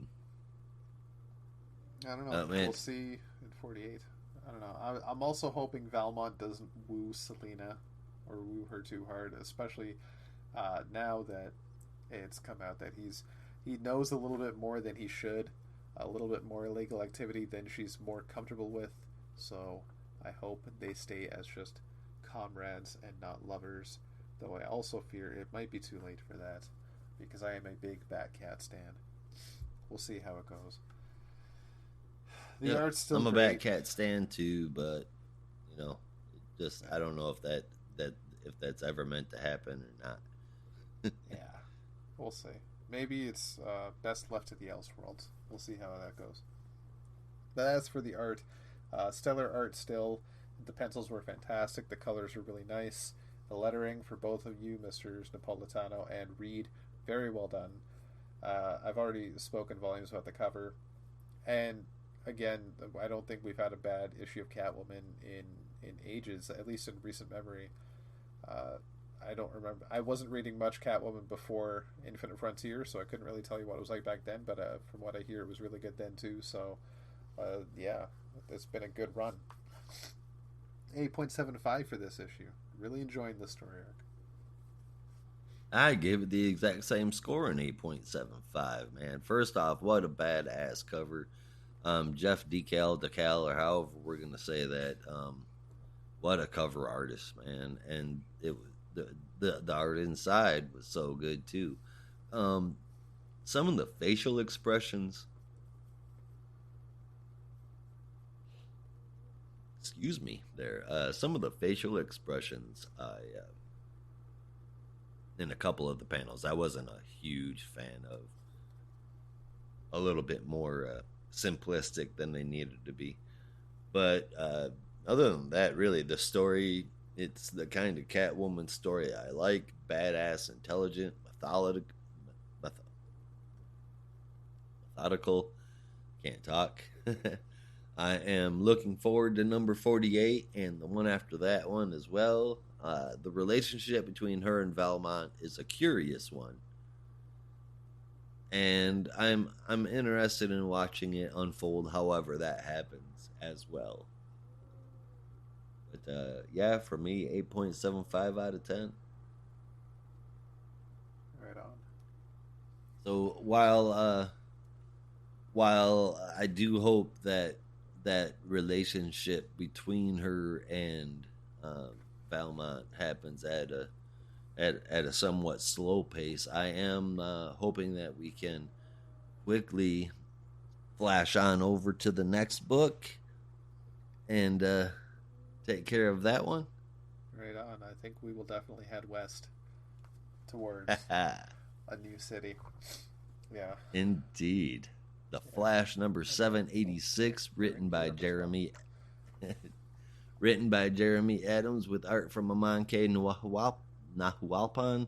I don't know. Man, We'll see in 48. I don't know. I'm also hoping Valmont doesn't woo Selena or woo her too hard, especially now that it's come out that he knows a little bit more than he should, a little bit more illegal activity than she's more comfortable with. So I hope they stay as just comrades and not lovers. Though I also fear it might be too late for that, because I am a big Batcat stan. We'll see how it goes. The yep, art's still I'm a great. Batcat stan too, but you know, just I don't know if that if that's ever meant to happen or not. Yeah, we'll see. Maybe it's best left to the Elseworlds. We'll see how that goes. But as for the art, stellar art still. The pencils were fantastic. The colors were really nice. The lettering for both of you, Misters Napolitano and Reed, very well done. I've already spoken volumes about the cover, and again, I don't think we've had a bad issue of Catwoman in ages, at least in recent memory. Uh, I don't remember. I wasn't reading much Catwoman before Infinite Frontier, so I couldn't really tell you what it was like back then. But from what I hear, it was really good then too. So, yeah, it's been a good run. 8.75 for this issue. Really enjoying this story arc. I gave it the exact same score, an 8.75. Man, first off, what a badass cover. Jeff Decal, or however we're gonna say that. What a cover artist, man! And it was the art inside was so good too. Um, some of the facial expressions, excuse me, there. Some of the facial expressions, in a couple of the panels, I wasn't a huge fan of. A little bit more simplistic than they needed to be, but other than that, really, the story. It's the kind of Catwoman story I like. Badass, intelligent, methodical. Can't talk. I am looking forward to number 48 and the one after that one as well. The relationship between her and Valmont is a curious one, and I'm interested in watching it unfold. However, that happens as well. But yeah, for me, 8.75 out of 10. Right on. So while I do hope that that relationship between her and Valmont happens at a somewhat slow pace, I am hoping that we can quickly flash on over to the next book and take care of that one. Right on. I think we will definitely head west towards a new city. Yeah. Indeed. The Yeah. Flash number 786, written by Jeremy Adams with art from Aman K. Nahualpan,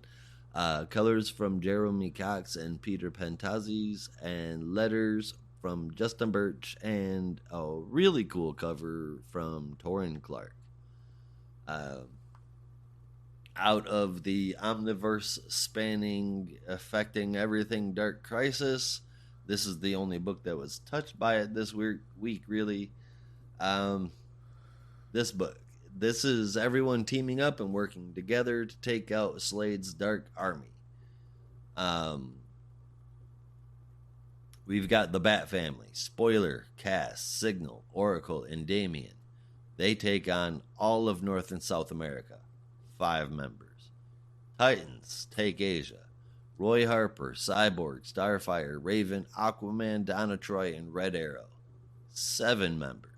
colors from Jeremy Cox and Peter Pentazis, and letters from Justin Birch, and a really cool cover from Torrin Clark. Out of the omniverse spanning, affecting everything Dark Crisis, This is the only book that was touched by it this week really. Um, this book. This is everyone teaming up and working together to take out Slade's Dark Army. We've got the Bat Family, Spoiler, Cass, Signal, Oracle, and Damien. They take on all of North and South America. 5 members. Titans take Asia. Roy Harper, Cyborg, Starfire, Raven, Aquaman, Donna Troy, and Red Arrow. 7 members.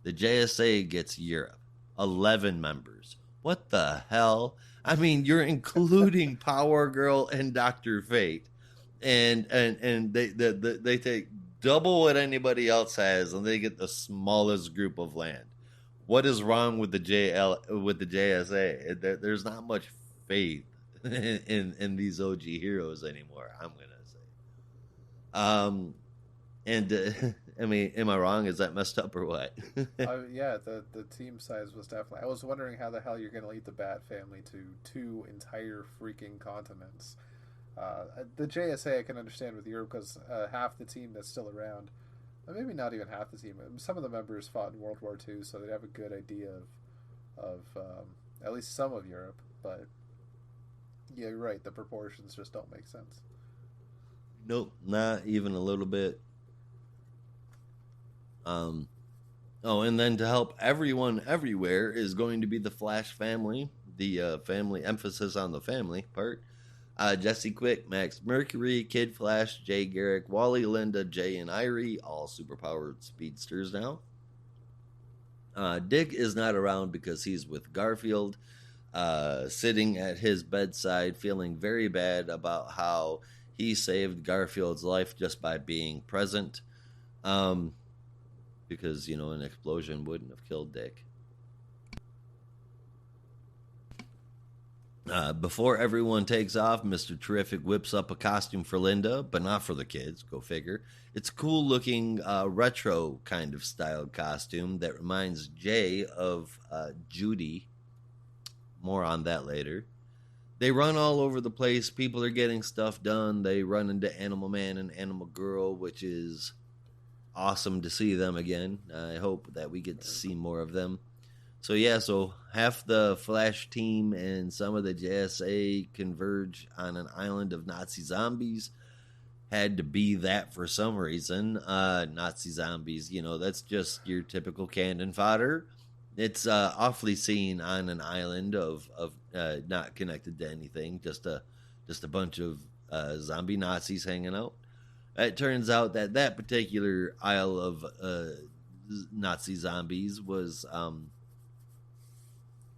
The JSA gets Europe. 11 members. What the hell? I mean, you're including Power Girl and Dr. Fate. And they take double what anybody else has, and they get the smallest group of land. What is wrong with the JSA? There's not much faith in these OG heroes anymore, I'm gonna say. I mean, am I wrong? Is that messed up or what? Yeah, the team size was definitely. I was wondering how the hell you're gonna lead the Bat Family to 2 entire freaking continents. The JSA I can understand with Europe because half the team that's still around, maybe not even half the team. Some of the members fought in World War II, so they'd have a good idea of at least some of Europe. But yeah, you're right. The proportions just don't make sense. Nope, not even a little bit. Oh, and then to help everyone everywhere is going to be the Flash family. The family, emphasis on the family part. Jesse Quick, Max Mercury, Kid Flash, Jay Garrick, Wally, Linda, Jay, and Irie, all superpowered speedsters now. Dick is not around because he's with Garfield, sitting at his bedside, feeling very bad about how he saved Garfield's life just by being present. Because, an explosion wouldn't have killed Dick. Before everyone takes off, Mr. Terrific whips up a costume for Linda, but not for the kids, go figure. It's a cool-looking, retro kind of styled costume that reminds Jay of Judy. More on that later. They run all over the place. People are getting stuff done. They run into Animal Man and Animal Girl, which is awesome to see them again. I hope that we get to see more of them. So half the Flash team and some of the JSA converge on an island of Nazi zombies. Had to be that for some reason. Nazi zombies, that's just your typical cannon fodder. It's awfully seen on an island of not connected to anything, just a bunch of zombie Nazis hanging out. It turns out that particular isle of Nazi zombies was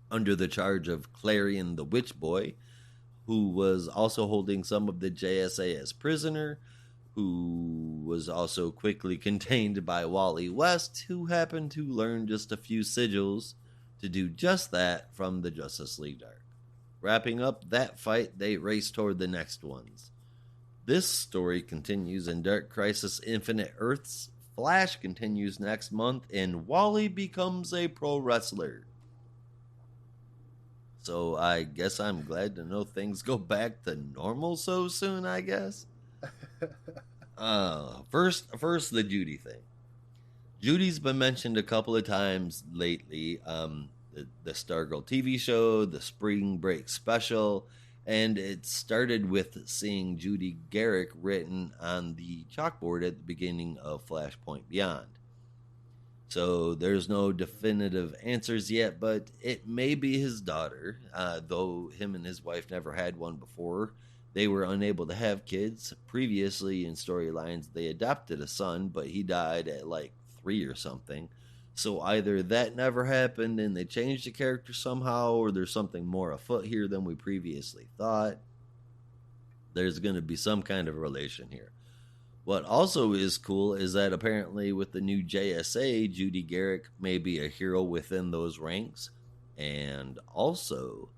under the charge of Clarion the Witch Boy, who was also holding some of the JSA as prisoner, who was also quickly contained by Wally West, who happened to learn just a few sigils to do just that from the Justice League Dark. Wrapping up that fight, they race toward the next ones. This story continues in Dark Crisis Infinite Earths. Flash continues next month, and Wally becomes a pro wrestler. So I guess I'm glad to know things go back to normal so soon, I guess. First, the Judy thing. Judy's been mentioned a couple of times lately. The Stargirl TV show, the Spring Break special, and it started with seeing Judy Garrick written on the chalkboard at the beginning of Flashpoint Beyond. So there's no definitive answers yet, but it may be his daughter, though him and his wife never had one before. They were unable to have kids. Previously in storylines, they adopted a son, but he died at like 3 or something. So either that never happened and they changed the character somehow, or there's something more afoot here than we previously thought. There's going to be some kind of relation here. What also is cool is that apparently with the new JSA, Judy Garrick may be a hero within those ranks. And also,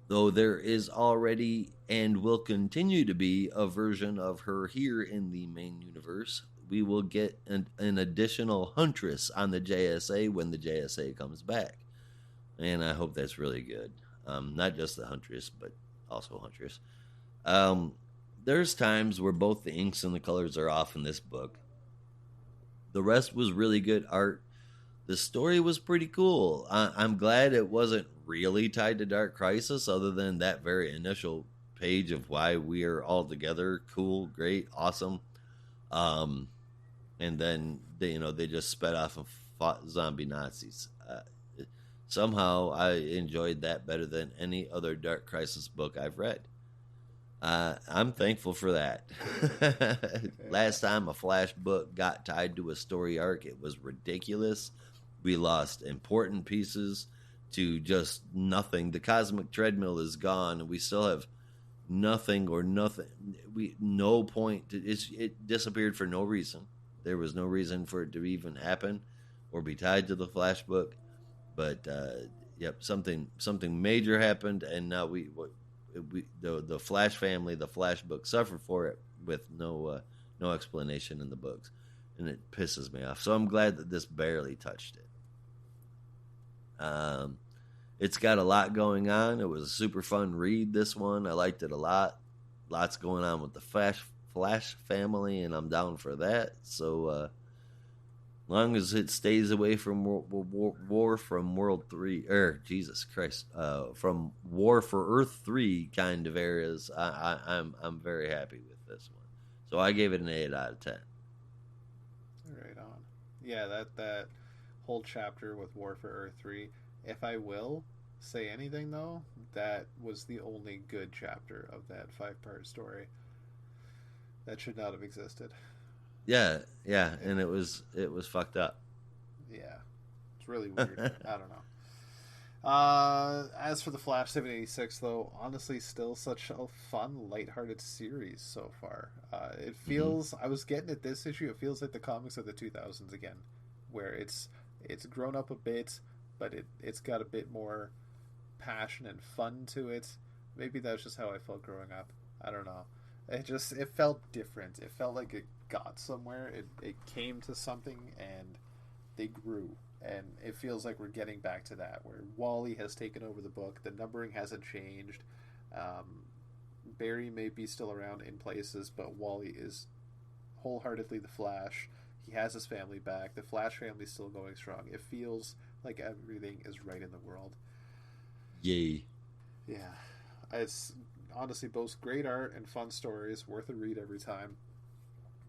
though there is already and will continue to be a version of her here in the main universe, we will get an additional Huntress on the JSA when the JSA comes back. And I hope that's really good. Not just the Huntress, but also Huntress. there's times where both the inks and the colors are off in this book. The rest was really good art. The story was pretty cool. I'm glad it wasn't really tied to Dark Crisis, other than that very initial page of why we are all together. Cool, great, awesome. Um, and then they just sped off and fought zombie Nazis. Somehow I enjoyed that better than any other Dark Crisis book I've read. I'm thankful for that. Last time a Flash book got tied to a story arc, it was ridiculous. We lost important pieces to just nothing. The cosmic treadmill is gone, and we still have nothing or nothing. No point. It disappeared for no reason. There was no reason for it to even happen or be tied to the Flash book. But yep, something major happened, and now the Flash family, the Flash book, suffered for it with no explanation in the books, and it pisses me off. So I'm glad that this barely touched it. It's got a lot going on. It was a super fun read, this one. I liked it a lot. Lots going on with the Flash family, and I'm down for that. So long as it stays away from war from World 3, Jesus Christ, from War for Earth 3 kind of areas, I'm very happy with this one. So I gave it an 8 out of 10. Right on. Yeah, that whole chapter with War for Earth 3, if I will say anything though, that was the only good chapter of that 5-part story. That should not have existed. Yeah, and it was fucked up. Yeah, it's really weird. I don't know. As for the Flash 786, though, honestly, still such a fun, lighthearted series so far. It feels, I was getting at this issue, it feels like the comics of the 2000s again, where it's grown up a bit, but it's got a bit more passion and fun to it. Maybe that's just how I felt growing up. I don't know. It felt different. It felt like it got somewhere. It came to something, and they grew. And it feels like we're getting back to that, where Wally has taken over the book. The numbering hasn't changed. Barry may be still around in places, but Wally is wholeheartedly the Flash. He has his family back. The Flash family is still going strong. It feels like everything is right in the world. Yay. Yeah. It's honestly both great art and fun stories, worth a read every time.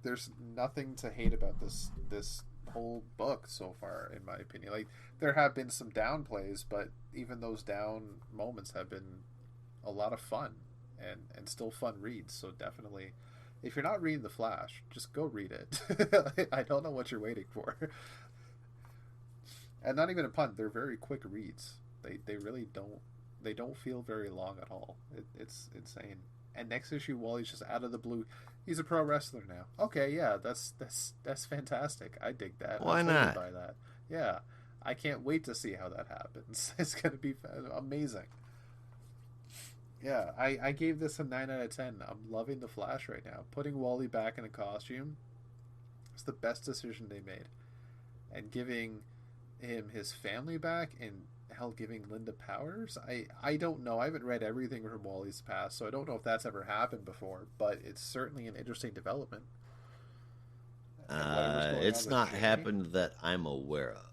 There's nothing to hate about this whole book so far, in my opinion. Like, there have been some downplays, but even those down moments have been a lot of fun and still fun reads. So definitely, if you're not reading The Flash, just go read it. I don't know what you're waiting for. And not even a pun, they're very quick reads. They really don't feel very long at all. It's insane. And next issue, Wally's just out of the blue. He's a pro wrestler now. Okay, yeah, that's fantastic. I dig that. Why totally not? buy that. Yeah, I can't wait to see how that happens. It's going to be amazing. Yeah, I gave this a 9 out of 10. I'm loving the Flash right now. Putting Wally back in a costume is the best decision they made. And giving him his family back, and hell, giving Linda powers? I don't know. I haven't read everything from Wally's past, so I don't know if that's ever happened before, but it's certainly an interesting development. It's not happened that I'm aware of.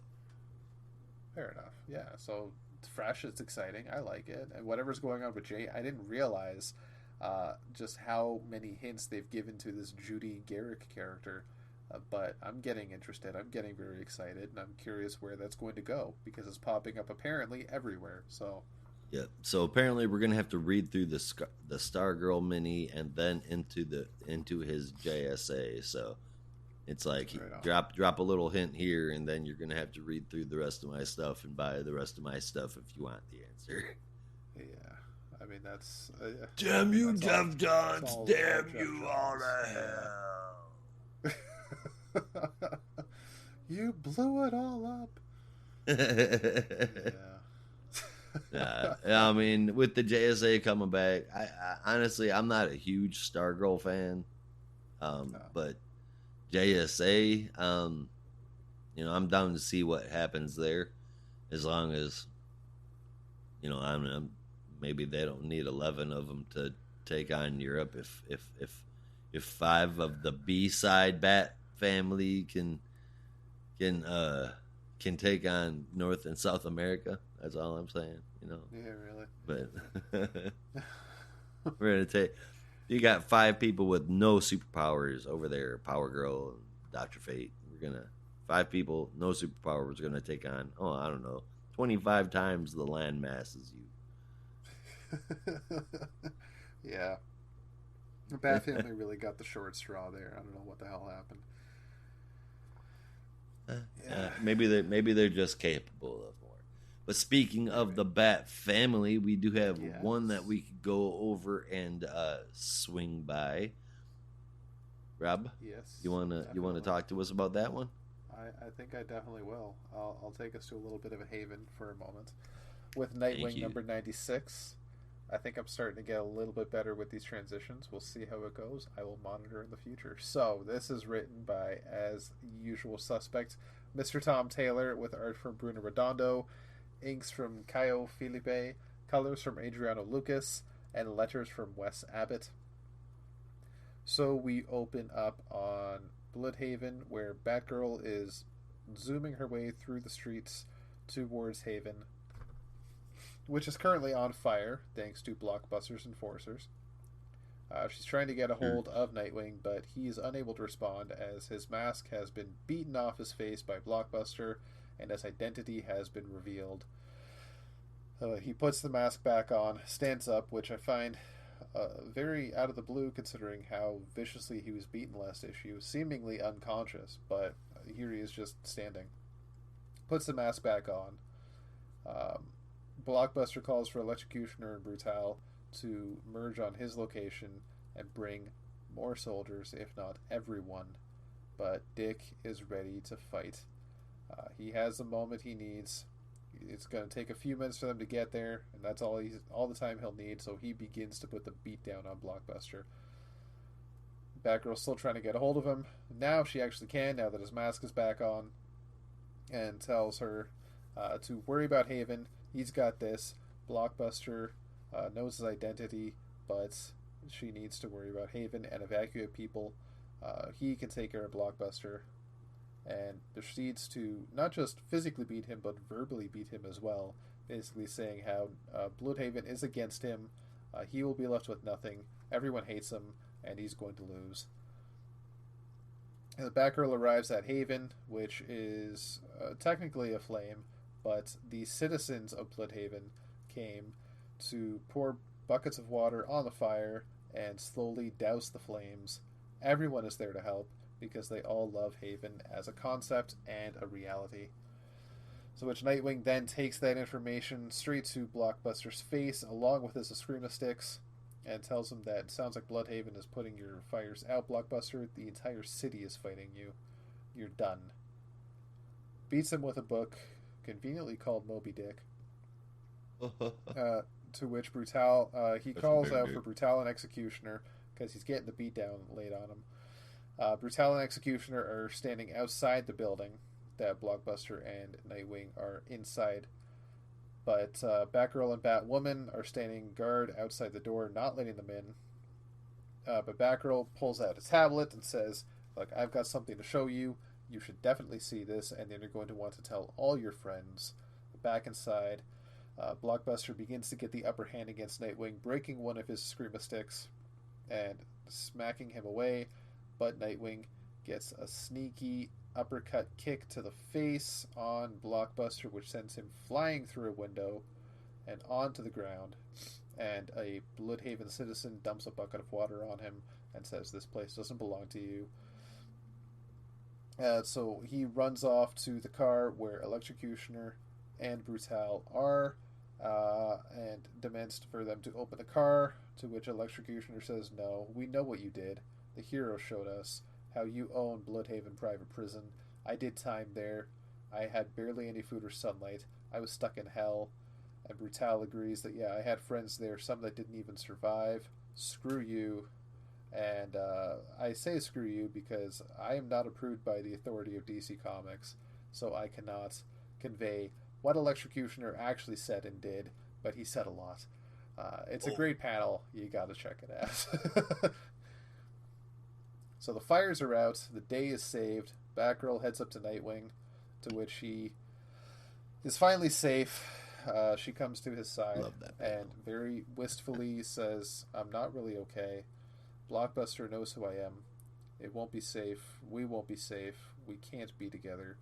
Fair enough. Yeah, so it's fresh, it's exciting. I like it. And whatever's going on with Jay, I didn't realize just how many hints they've given to this Judy Garrick character. But I'm getting interested. I'm getting very excited, and I'm curious where that's going to go, because it's popping up apparently everywhere. So, yeah. So apparently we're gonna have to read through the Stargirl mini and then into his JSA. So it's like right drop a little hint here, and then you're gonna have to read through the rest of my stuff and buy the rest of my stuff if you want the answer. Yeah, I mean that's damn you, Jeff Johns! Damn you all to hell! You blew it all up. Yeah. I mean, with the JSA coming back, I honestly, I'm not a huge Stargirl fan, no. But JSA, I'm down to see what happens there, as long as, I'm maybe they don't need 11 of them to take on Europe if five of the B side Bat family can can take on North and South America. That's all I'm saying. Yeah, really. But we're gonna take. You got five people with no superpowers over there. Power Girl, and Doctor Fate. We're gonna five people, no superpowers. Gonna take on. Oh, I don't know, 25 times the land mass as you. Yeah. The Bat family really got the short straw there. I don't know what the hell happened. Yeah. Maybe they're just capable of more. But speaking of the Bat family, we do have one that we could go over and swing by. Rob, yes, you wanna talk to us about that one? I think I definitely will. I'll take us to a little bit of a haven for a moment with Nightwing number 96. I think I'm starting to get a little bit better with these transitions. We'll see how it goes. I will monitor in the future. So, this is written by, as usual suspect, Mr. Tom Taylor, with art from Bruno Redondo, inks from Caio Felipe, colors from Adriano Lucas, and letters from Wes Abbott. So, we open up on Bloodhaven, where Batgirl is zooming her way through the streets towards Haven, which is currently on fire thanks to Blockbuster's enforcers. She's trying to get a hold of Nightwing, but he's unable to respond as his mask has been beaten off his face by Blockbuster and his identity has been revealed. He puts the mask back on, stands up, which I find very out of the blue considering how viciously he was beaten last issue, seemingly unconscious, but here he is just standing. Puts the mask back on. Blockbuster calls for Electrocutioner and Brutal to merge on his location and bring more soldiers, if not everyone. But Dick is ready to fight. He has the moment he needs. It's going to take a few minutes for them to get there, and that's all the time he'll need, so he begins to put the beat down on Blockbuster. Batgirl's still trying to get a hold of him. Now she actually can, now that his mask is back on, and tells her to worry about Haven. He's got this. Blockbuster knows his identity, but she needs to worry about Haven and evacuate people. He can take care of Blockbuster and proceeds to not just physically beat him, but verbally beat him as well, basically saying how Bloodhaven is against him. He will be left with nothing. Everyone hates him, and he's going to lose. And the Batgirl arrives at Haven, which is technically a flame, but the citizens of Bloodhaven came to pour buckets of water on the fire and slowly douse the flames. Everyone is there to help because they all love Haven as a concept and a reality. So which Nightwing then takes that information straight to Blockbuster's face along with his Eskrima sticks and tells him that it sounds like Bloodhaven is putting your fires out, Blockbuster. The entire city is fighting you. You're done. Beats him with a book conveniently called Moby Dick. To which Brutal, he calls out for Brutal and Executioner because he's getting the beatdown laid on him. Brutal and Executioner are standing outside the building that Blockbuster and Nightwing are inside. But Batgirl and Batwoman are standing guard outside the door, not letting them in. But Batgirl pulls out a tablet and says, "Look, I've got something to show you. You should definitely see this, and then you're going to want to tell all your friends." Back inside, Blockbuster begins to get the upper hand against Nightwing, breaking one of his Screama sticks and smacking him away. But Nightwing gets a sneaky uppercut kick to the face on Blockbuster, which sends him flying through a window and onto the ground. And a Bloodhaven citizen dumps a bucket of water on him and says, "This place doesn't belong to you." So he runs off to the car where Electrocutioner and Brutal are and demands for them to open the car, to which Electrocutioner says, "No, we know what you did. The hero showed us how you own Bloodhaven Private Prison. I did time there. I had barely any food or sunlight. I was stuck in hell." And Brutal agrees that, yeah, I had friends there, some that didn't even survive. Screw you. And I say screw you because I am not approved by the authority of DC Comics, so I cannot convey what Electrocutioner actually said and did, but he said a lot. It's a great panel. You got to check it out. So the fires are out. The day is saved. Batgirl heads up to Nightwing, to which he is finally safe. She comes to his side Love that panel. and very wistfully says, "I'm not really okay. Blockbuster knows who I am. It won't be safe. We won't be safe. We can't be together."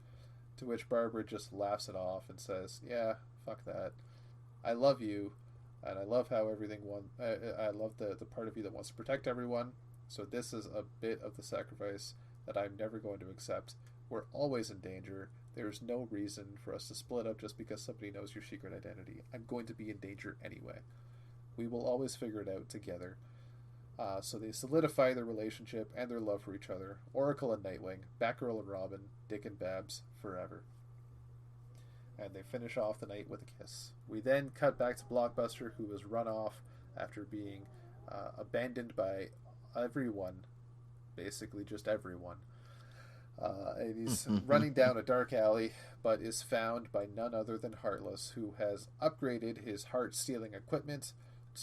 To which Barbara just laughs it off and says, "Yeah, fuck that. I love you, and I love how everything won. I love the part of you that wants to protect everyone. So this is a bit of the sacrifice that I'm never going to accept. We're always in danger. There is no reason for us to split up just because somebody knows your secret identity. I'm going to be in danger anyway. We will always figure it out together." So they solidify their relationship and their love for each other. Oracle and Nightwing, Batgirl and Robin, Dick and Babs, forever. And they finish off the night with a kiss. We then cut back to Blockbuster, who was run off after being abandoned by everyone, basically just everyone. And he's running down a dark alley, but is found by none other than Heartless, who has upgraded his heart-stealing equipment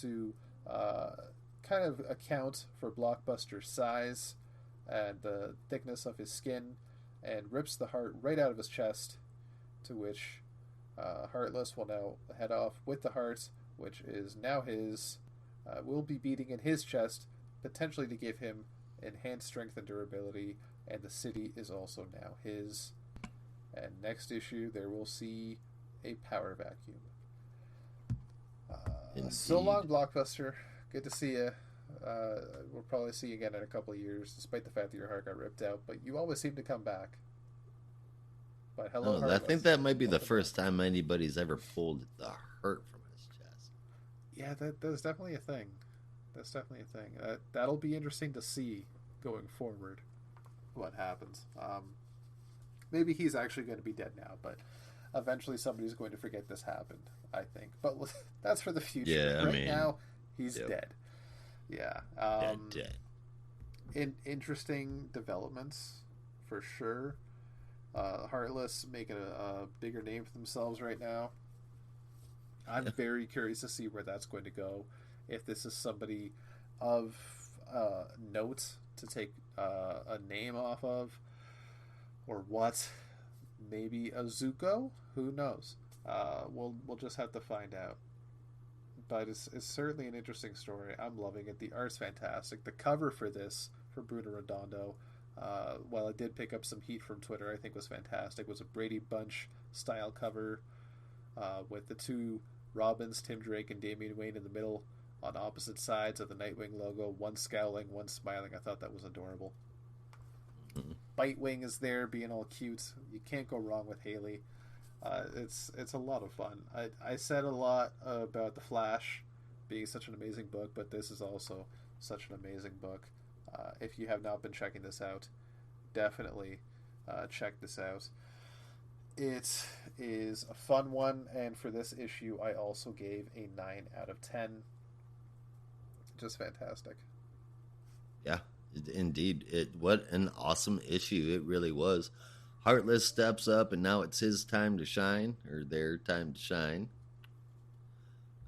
to kind of account for Blockbuster's size and the thickness of his skin, and rips the heart right out of his chest, to which Heartless will now head off with the heart, which is now his, will be beating in his chest, potentially to give him enhanced strength and durability, and the city is also now his. And next issue, there we'll see a power vacuum. So long, Blockbuster. Good to see you. We'll probably see you again in a couple of years, despite the fact that your heart got ripped out. But you always seem to come back. But hello, I think that might be the first time anybody's ever pulled the heart from his chest. Yeah, that's definitely a thing. That's definitely a thing. That'll be interesting to see going forward what happens. Maybe he's actually going to be dead now, but eventually somebody's going to forget this happened, I think. But that's for the future. Yeah, right now, he's dead. Yeah. Dead. Interesting developments, for sure. Heartless making a bigger name for themselves right now. I'm very curious to see where that's going to go. If this is somebody of note to take a name off of, or what? Maybe a Zuko? Who knows? We'll just have to find out. But it's certainly an interesting story. I'm loving it. The art's fantastic. The cover for this, for Bruno Redondo, while it did pick up some heat from Twitter, I think was fantastic. It was a Brady Bunch style cover with the two Robins, Tim Drake and Damian Wayne, in the middle on opposite sides of the Nightwing logo, one scowling, one smiling. I thought that was adorable. Bitewing is there being all cute. You can't go wrong with Haley. It's a lot of fun. I said a lot about The Flash being such an amazing book, but this is also such an amazing book. If you have not been checking this out, definitely check this out. It is a fun one, and for this issue, I also gave a 9 out of 10. Just fantastic. Yeah, indeed. What an awesome issue it really was. Heartless steps up, and now it's his time to shine, or their time to shine.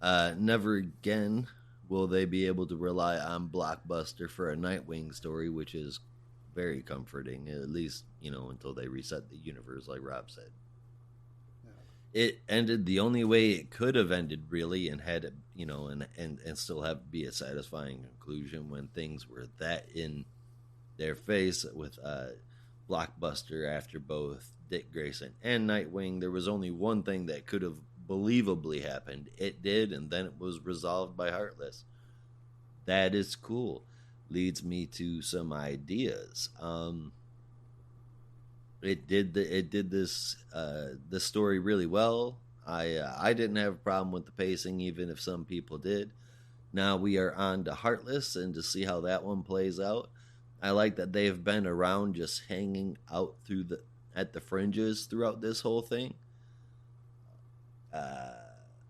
Never again will they be able to rely on Blockbuster for a Nightwing story, which is very comforting, at least, until they reset the universe, like Rob said. Yeah. It ended the only way it could have ended, really, and had it, and still have be a satisfying conclusion when things were that in their face with Blockbuster after both Dick Grayson and Nightwing. There was only one thing that could have believably happened. It did, and then it was resolved by Heartless. That is cool. Leads me to some ideas. It did this story really well. I didn't have a problem with the pacing, even if some people did. Now we are on to Heartless, and to see how that one plays out. I like that they've been around, just hanging out at the fringes throughout this whole thing.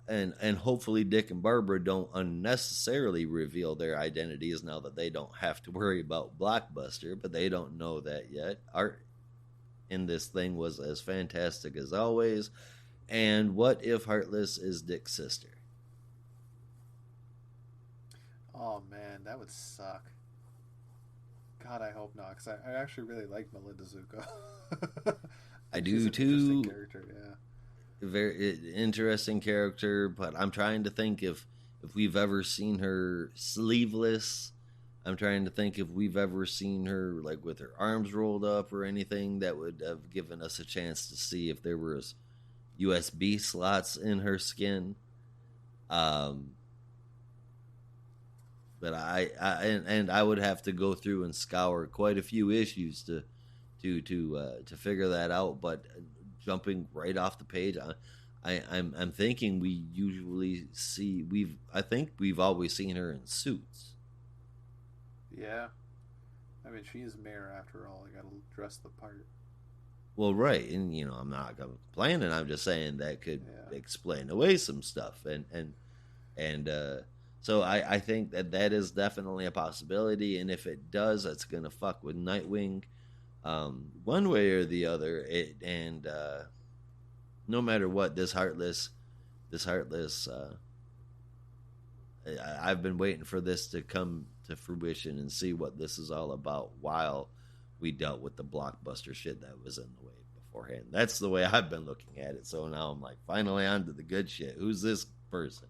And hopefully Dick and Barbara don't unnecessarily reveal their identities now that they don't have to worry about Blockbuster, but they don't know that yet. Art in this thing was as fantastic as always. And what if Heartless is Dick's sister? Oh man, that would suck. God, I hope not, because I actually really like Melinda Zuko. I I think she's do an interesting too. character. Yeah. Very interesting character, but I'm trying to think if we've ever seen her sleeveless. I'm trying to think if we've ever seen her like with her arms rolled up or anything that would have given us a chance to see if there was USB slots in her skin. Um, but and I would have to go through and scour quite a few issues to figure that out. But jumping right off the page, I'm thinking we usually see I think we've always seen her in suits. Yeah. I mean, she is mayor after all. I gotta dress the part. Well, right, and I'm not complaining. I'm just saying that could Yeah. explain away some stuff, and so I think that is definitely a possibility. And if it does, it's gonna fuck with Nightwing, one way or the other. And no matter what, this heartless. I've been waiting for this to come to fruition and see what this is all about while we dealt with the blockbuster shit that was in the way beforehand. That's the way I've been looking at it. So now I'm like, finally on to the good shit. Who's this person?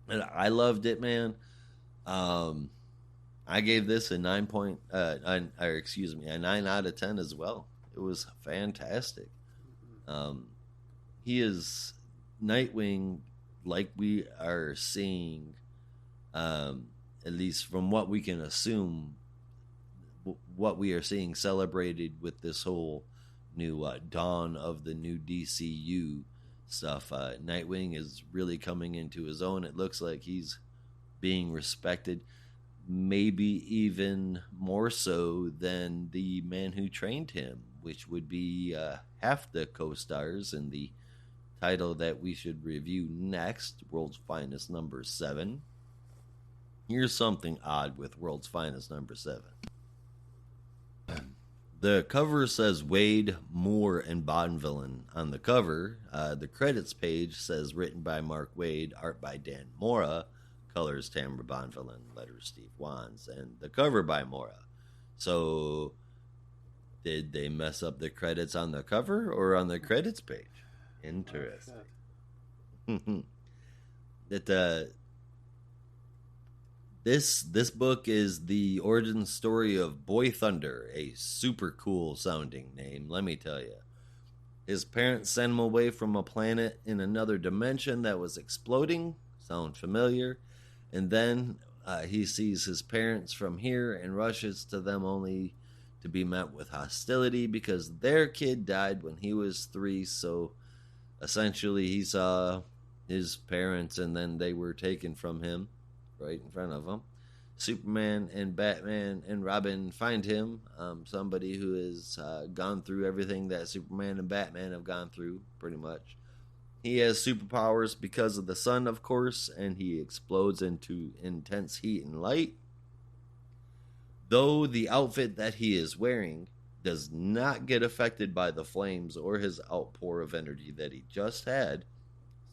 And I loved it, man. I gave this a 9 out of 10 as well. It was fantastic. He is Nightwing, like we are seeing, at least from what we can assume, what we are seeing celebrated with this whole new dawn of the new DCU stuff. Nightwing is really coming into his own. It looks like he's being respected, maybe even more so than the man who trained him, which would be half the co-stars in the title that we should review next, World's Finest number 7. Here's something odd with World's Finest number 7. The cover says Wade, Moore, and Bonvillain on the cover. The credits page says written by Mark Waid, art by Dan Mora, colors Tamara Bonvillain, letters Steve Wands, and the cover by Mora. So, did they mess up the credits on the cover or on the credits page? Interesting. Oh, this book is the origin story of Boy Thunder, a super cool sounding name, let me tell you. His parents sent him away from a planet in another dimension that was exploding. Sound familiar? And then he sees his parents from here and rushes to them only to be met with hostility because their kid died when he was 3. So essentially he saw his parents and then they were taken from him right in front of him. Superman and Batman and Robin find him, somebody who has gone through everything that Superman and Batman have gone through, pretty much. He has superpowers because of the sun, of course, and he explodes into intense heat and light. Though the outfit that he is wearing does not get affected by the flames or his outpour of energy that he just had,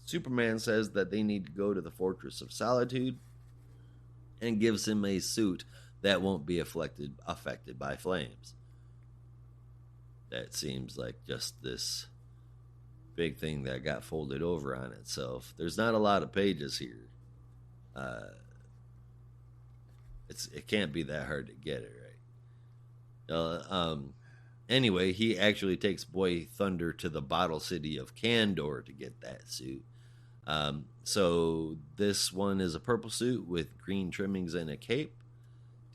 Superman says that they need to go to the Fortress of Solitude and gives him a suit that won't be affected by flames. That seems like just this big thing that got folded over on itself. There's not a lot of pages here. It can't be that hard to get it right. Anyway, he actually takes Boy Thunder to the bottle city of Kandor to get that suit. So this one is a purple suit with green trimmings and a cape.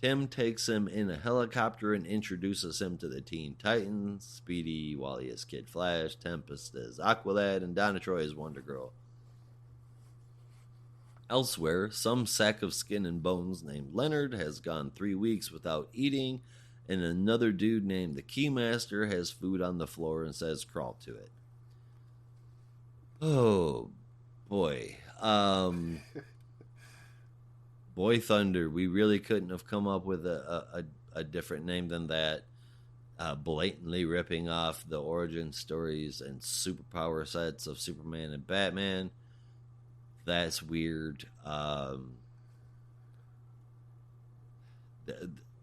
Tim takes him in a helicopter and introduces him to the Teen Titans. Speedy, Wally is Kid Flash, Tempest is Aqualad, and Donna Troy is Wonder Girl. Elsewhere, some sack of skin and bones named Leonard has gone 3 weeks without eating, and another dude named the Keymaster has food on the floor and says crawl to it. Oh, boy. Boy Thunder, we really couldn't have come up with a different name than that. Blatantly ripping off the origin stories and superpower sets of Superman and Batman. That's weird.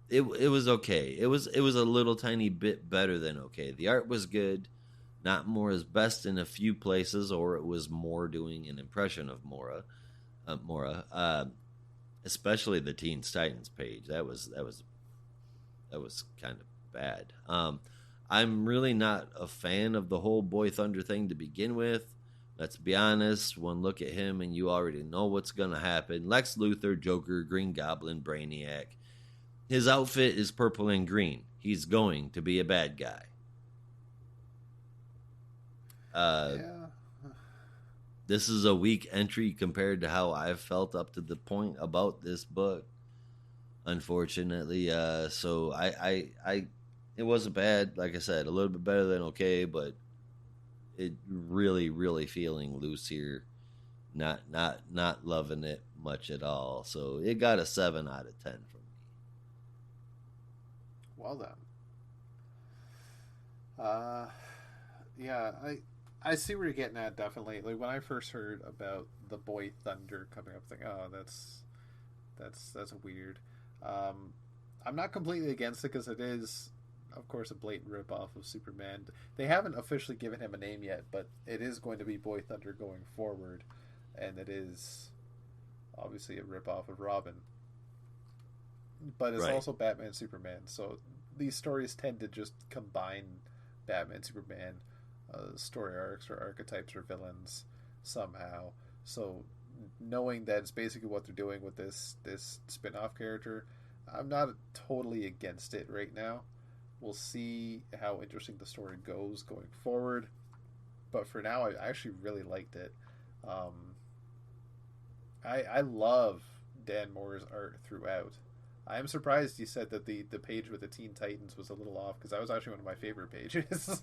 It was okay. It was a little tiny bit better than okay. The art was good. Not Mora's best in a few places, or it was more doing an impression of Mora, especially the Teens Titans page. That was kind of bad. I'm really not a fan of the whole Boy Thunder thing to begin with. Let's be honest. One look at him and you already know what's going to happen. Lex Luthor, Joker, Green Goblin, Brainiac. His outfit is purple and green. He's going to be a bad guy. Yeah. This is a weak entry compared to how I've felt up to the point about this book. Unfortunately, so I it wasn't bad. Like I said, a little bit better than okay, but it really feeling loose here. Not loving it much at all. So it got a 7 out of 10 from me. Well done. Yeah, I see where you're getting at. Definitely, like when I first heard about the Boy Thunder coming up, thinking, oh, that's weird. I'm not completely against it because it is, of course, a blatant ripoff of Superman. They haven't officially given him a name yet, but it is going to be Boy Thunder going forward, and it is obviously a ripoff of Robin. But it's also Batman, Superman. So these stories tend to just combine Batman, Superman story arcs or archetypes or villains somehow. So knowing that it's basically what they're doing with this spin-off character, I'm not totally against it right now. We'll see how interesting the story goes going forward. But for now, I actually really liked it. I love Dan Moore's art throughout. I'm surprised you said that the page with the Teen Titans was a little off because that was actually one of my favorite pages.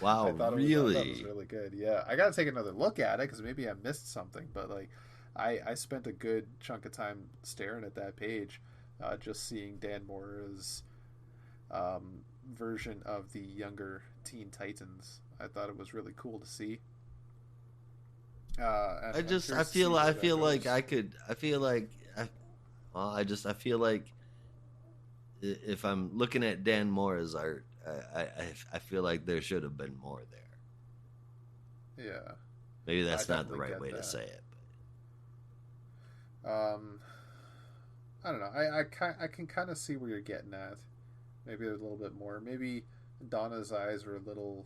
Wow, I thought it really? was really good. Yeah, I got to take another look at it because maybe I missed something. But like, I spent a good chunk of time staring at that page, just seeing Dan Moore's version of the younger Teen Titans. I thought it was really cool to see. I feel like if I'm looking at Dan Moore's art, I feel like there should have been more there. Yeah. Maybe that's not the right way to say it. But... I don't know. I can kind of see where you're getting at. Maybe there's a little bit more. Maybe Donna's eyes are a little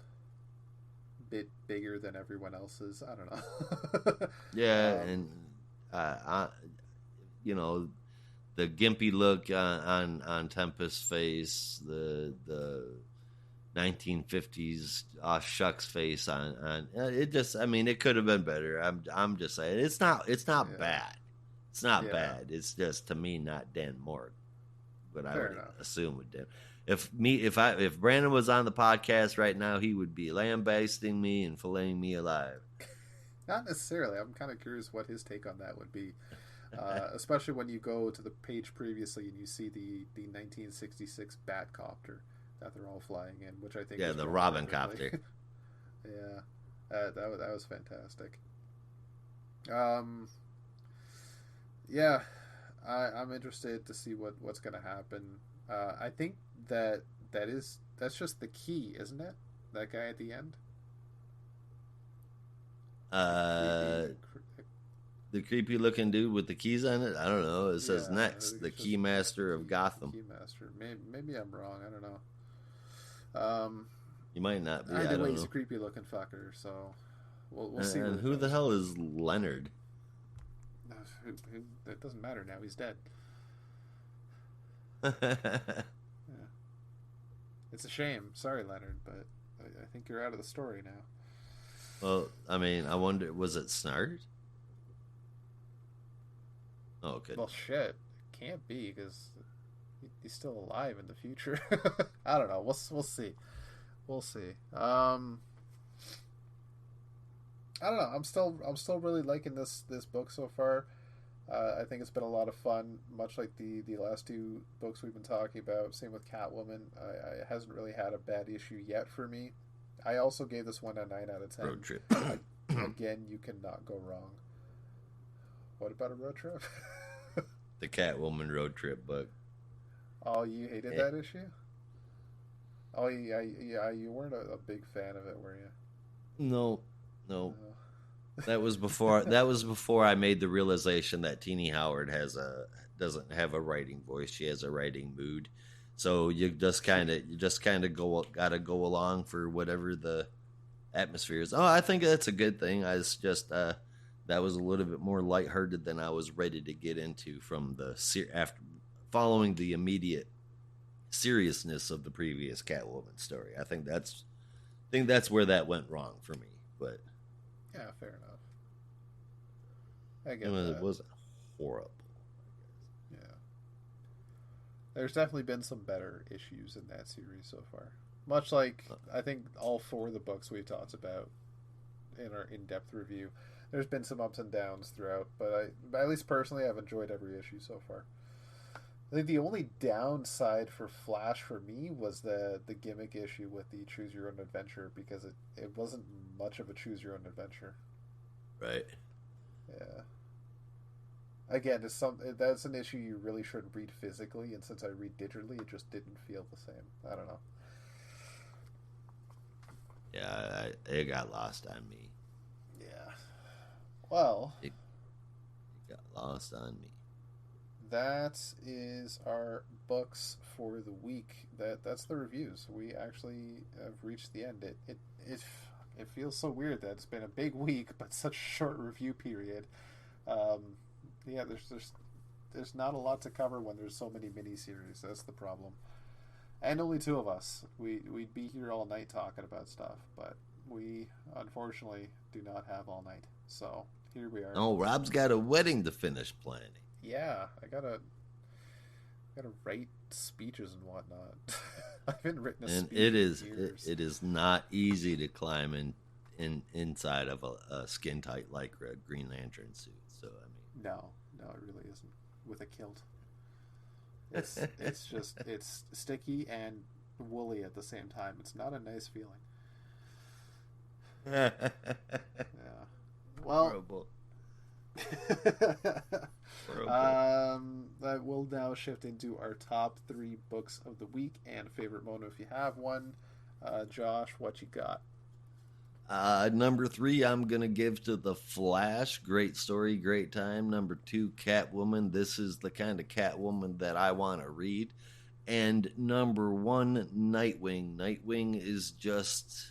bit bigger than everyone else's. I don't know. Yeah, and you know, the gimpy look on Tempest's face, the 1950s shucks face on it. Just, I mean, it could have been better. I'm just saying it's not bad. It's not bad. It's just, to me, not Dan Moore. But I would assume with Dan. If Brandon was on the podcast right now, he would be lambasting me and filleting me alive. Not necessarily. I'm kind of curious what his take on that would be, especially when you go to the page previously and you see the 1966 Batcopter that they're all flying in, which I think the Robin copter. Yeah, that was fantastic. Yeah, I'm interested to see what's going to happen. I think that's just the key, isn't it? That guy at the end. The creepy looking dude with the keys on it. I don't know. It says next, the Keymaster of Gotham. Keymaster. Maybe I'm wrong. I don't know. You might not be. Either way, he's a creepy looking fucker. So we'll see. And who the hell is Leonard? It doesn't matter now. He's dead. It's a shame. Sorry, Leonard, but I think you're out of the story now. Well, I mean, I wonder, was it Snart? Oh, good. Well, shit. It can't be because he's still alive in the future. I don't know. We'll see. We'll see. I don't know. I'm still really liking this book so far. I think it's been a lot of fun, much like the last two books we've been talking about. Same with Catwoman. It hasn't really had a bad issue yet for me. I also gave this one a 9 out of 10. Road trip. Again, you cannot go wrong. What about a road trip? The Catwoman road trip book. Oh, you hated Eh, that issue? Oh, yeah. You weren't a big fan of it, were you? no, no. No. That was before I made the realization that Teenie Howard doesn't have a writing voice. She has a writing mood. So you just kind of gotta go along for whatever the atmosphere is. Oh, I think that's a good thing. I was just that was a little bit more lighthearted than I was ready to get into from after following the immediate seriousness of the previous Catwoman story. I think that's where that went wrong for me. But Yeah, fair enough. I it, get was, it that. wasn't horrible. Yeah. There's definitely been some better issues in that series so far. Much like I think all four of the books we talked about in our in-depth review, there's been some ups and downs throughout, but at least personally, I've enjoyed every issue so far. I think the only downside for Flash for me was the gimmick issue with the choose your own adventure because it wasn't much of a choose your own adventure. Right. Yeah. Again, that's an issue you really should read physically, and since I read digitally, it just didn't feel the same. I don't know. Yeah, it got lost on me. Yeah. Well, It got lost on me. that is our books for the week. That's the reviews. We actually have reached the end. It feels so weird that it's been a big week, but such a short review period. Um, yeah, there's not a lot to cover when there's so many miniseries. That's the problem. And only two of us. We'd be here all night talking about stuff, but we unfortunately do not have all night. So here we are. Oh, Rob's got a wedding to finish planning. Yeah, I gotta write speeches and whatnot. I haven't written a And speech it in is it, years. it is not easy to climb inside of a skin tight lycra Green Lantern suit. So No, no, it really isn't. With a kilt, it's sticky and woolly at the same time. It's not a nice feeling. I mean, Yeah. Well, horrible, horrible. we'll now shift into our top three books of the week and favorite moment if you have one. Josh, what you got? Number three, I'm gonna give to the Flash. Great story, great time. Number two, Catwoman. This is the kind of Catwoman that I want to read. And number one, Nightwing. Nightwing is just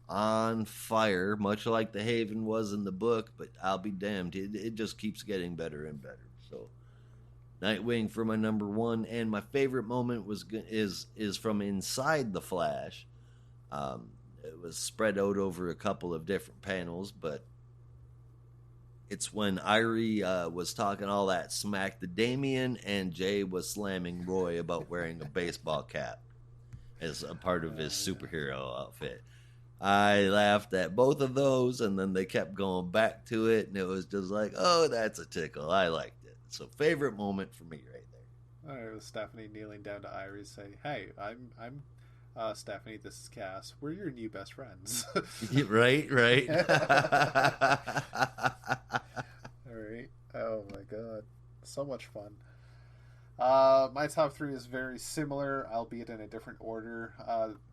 on fire, much like the Haven was in the book. But I'll be damned, it just keeps getting better and better. So Nightwing for my number one, and my favorite moment is from inside the Flash. It was spread out over a couple of different panels, but it's when Irie was talking all that smack to Damian, and Jay was slamming Roy about wearing a baseball cap as a part of his Yeah. superhero outfit. I laughed at both of those, and then they kept going back to it, and it was just like, oh, that's a tickle. I liked it. So, favorite moment for me right there. All right, it was Stephanie kneeling down to Irie, say, "Hey, I'm Stephanie. This is Cass. We're your new best friends." Right, right. All right. Oh my god, so much fun. My top three is very similar, albeit in a different order.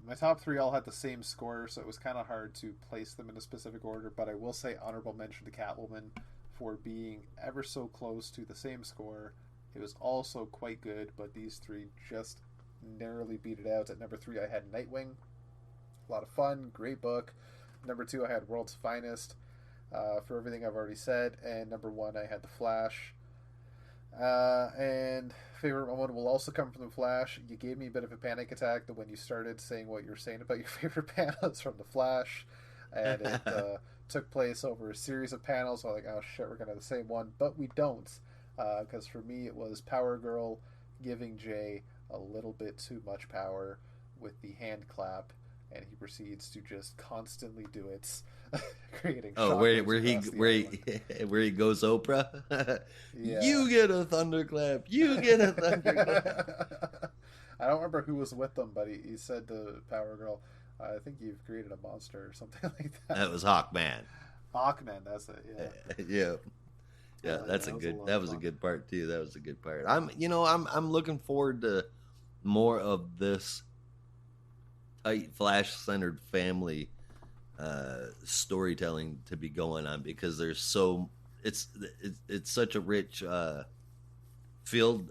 My top three all had the same score, so it was kind of hard to place them in a specific order. But I will say honorable mention to Catwoman for being ever so close to the same score. It was also quite good, but these three just narrowly beat it out. At number three, I had Nightwing. A lot of fun, great book. Number two, I had World's Finest, for everything I've already said. And number one, I had The Flash. And favorite moment will also come from The Flash. You gave me a bit of a panic attack when you started saying what you were saying about your favorite panels from The Flash. And it took place over a series of panels. So I'm like, oh shit, we're going to have the same one. But we don't. Because for me, it was Power Girl giving Jay a little bit too much power with the hand clap. And he proceeds to just constantly do it, creating Oh, shockwaves across the island. where he goes Oprah? Yeah. You get a thunderclap. You get a thunderclap. I don't remember who was with them, but he said to Power Girl, I think you've created a monster or something like that. That was Hawkman. Hawkman, that's it, yeah. Yeah. Yeah, Yeah, that was a lot that of was a fun. good part too. That was a good part. I'm looking forward to more of this tight Flash centered family storytelling to be going on, because there's so it's such a rich field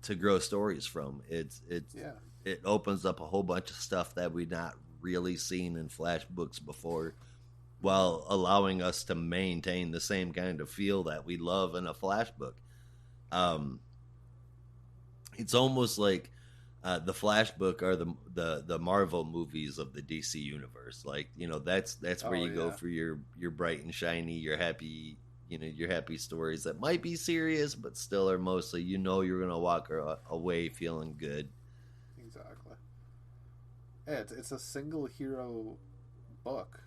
to grow stories from. Yeah, It opens up a whole bunch of stuff that we've not really seen in Flash books before, while allowing us to maintain the same kind of feel that we love in a Flash book. Um, it's almost like the Flash book are the Marvel movies of the DC universe. Like, that's where oh you go yeah, for your bright and shiny, your happy, your happy stories that might be serious but still are mostly, you're gonna walk away feeling good. exactly. Yeah, it's a single hero book,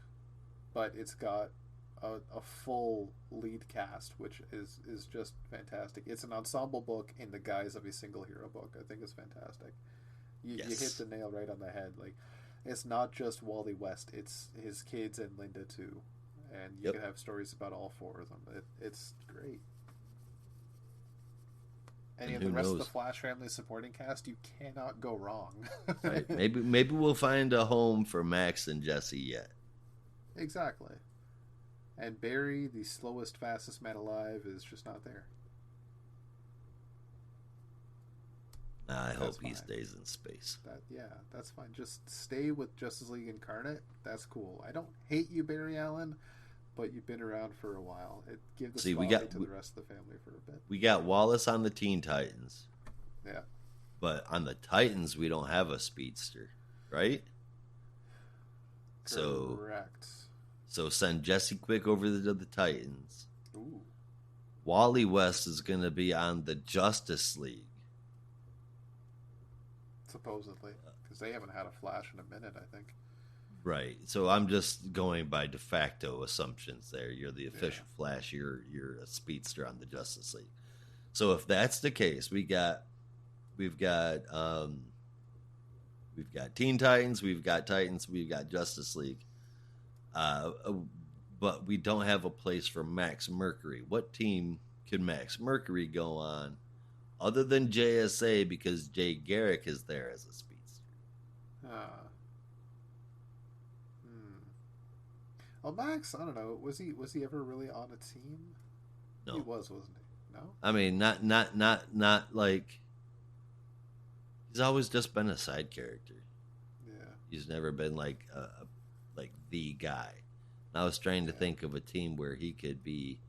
but it's got a full lead cast, which is just fantastic. It's an ensemble book in the guise of a single hero book. I think it's fantastic. You hit Yes, the nail right on the head. Like, it's not just Wally West; it's his kids and Linda too, and you yep. can have stories about all four of them. It's great. Any And of the who rest of the knows, Flash family supporting cast, you cannot go wrong. right? Maybe we'll find a home for Max and Jesse yet. Exactly. And Barry, the slowest, fastest man alive, is just not there. I That's hope he fine. stays in space. That's fine. Just stay with Justice League Incarnate. That's cool. I don't hate you, Barry Allen, but you've been around for a while. Give the See, spotlight to the rest of the family for a bit. we got Wallace on the Teen Titans, Yeah. but on the Titans we don't have a speedster, right? So Correct. send Jesse Quick over to the Titans. Ooh. Wally West is going to be on the Justice League. Supposedly, because they haven't had a Flash in a minute. I think. Right. So I'm just going by de facto assumptions there. You're the Yeah. official Flash, you're a speedster on the Justice League. So if that's the case, we've got Teen Titans, we've got Titans, we've got Justice League. But we don't have a place for Max Mercury. What team could Max Mercury go on other than JSA, because Jay Garrick is there as a speedster? Uh, hmm. Well, Max, I don't know. Was he ever really on a team? He No. was, wasn't he? No. I mean, not like, he's always just been a side character. Yeah. He's never been like like the guy. And I was trying to Yeah. think of a team where he could be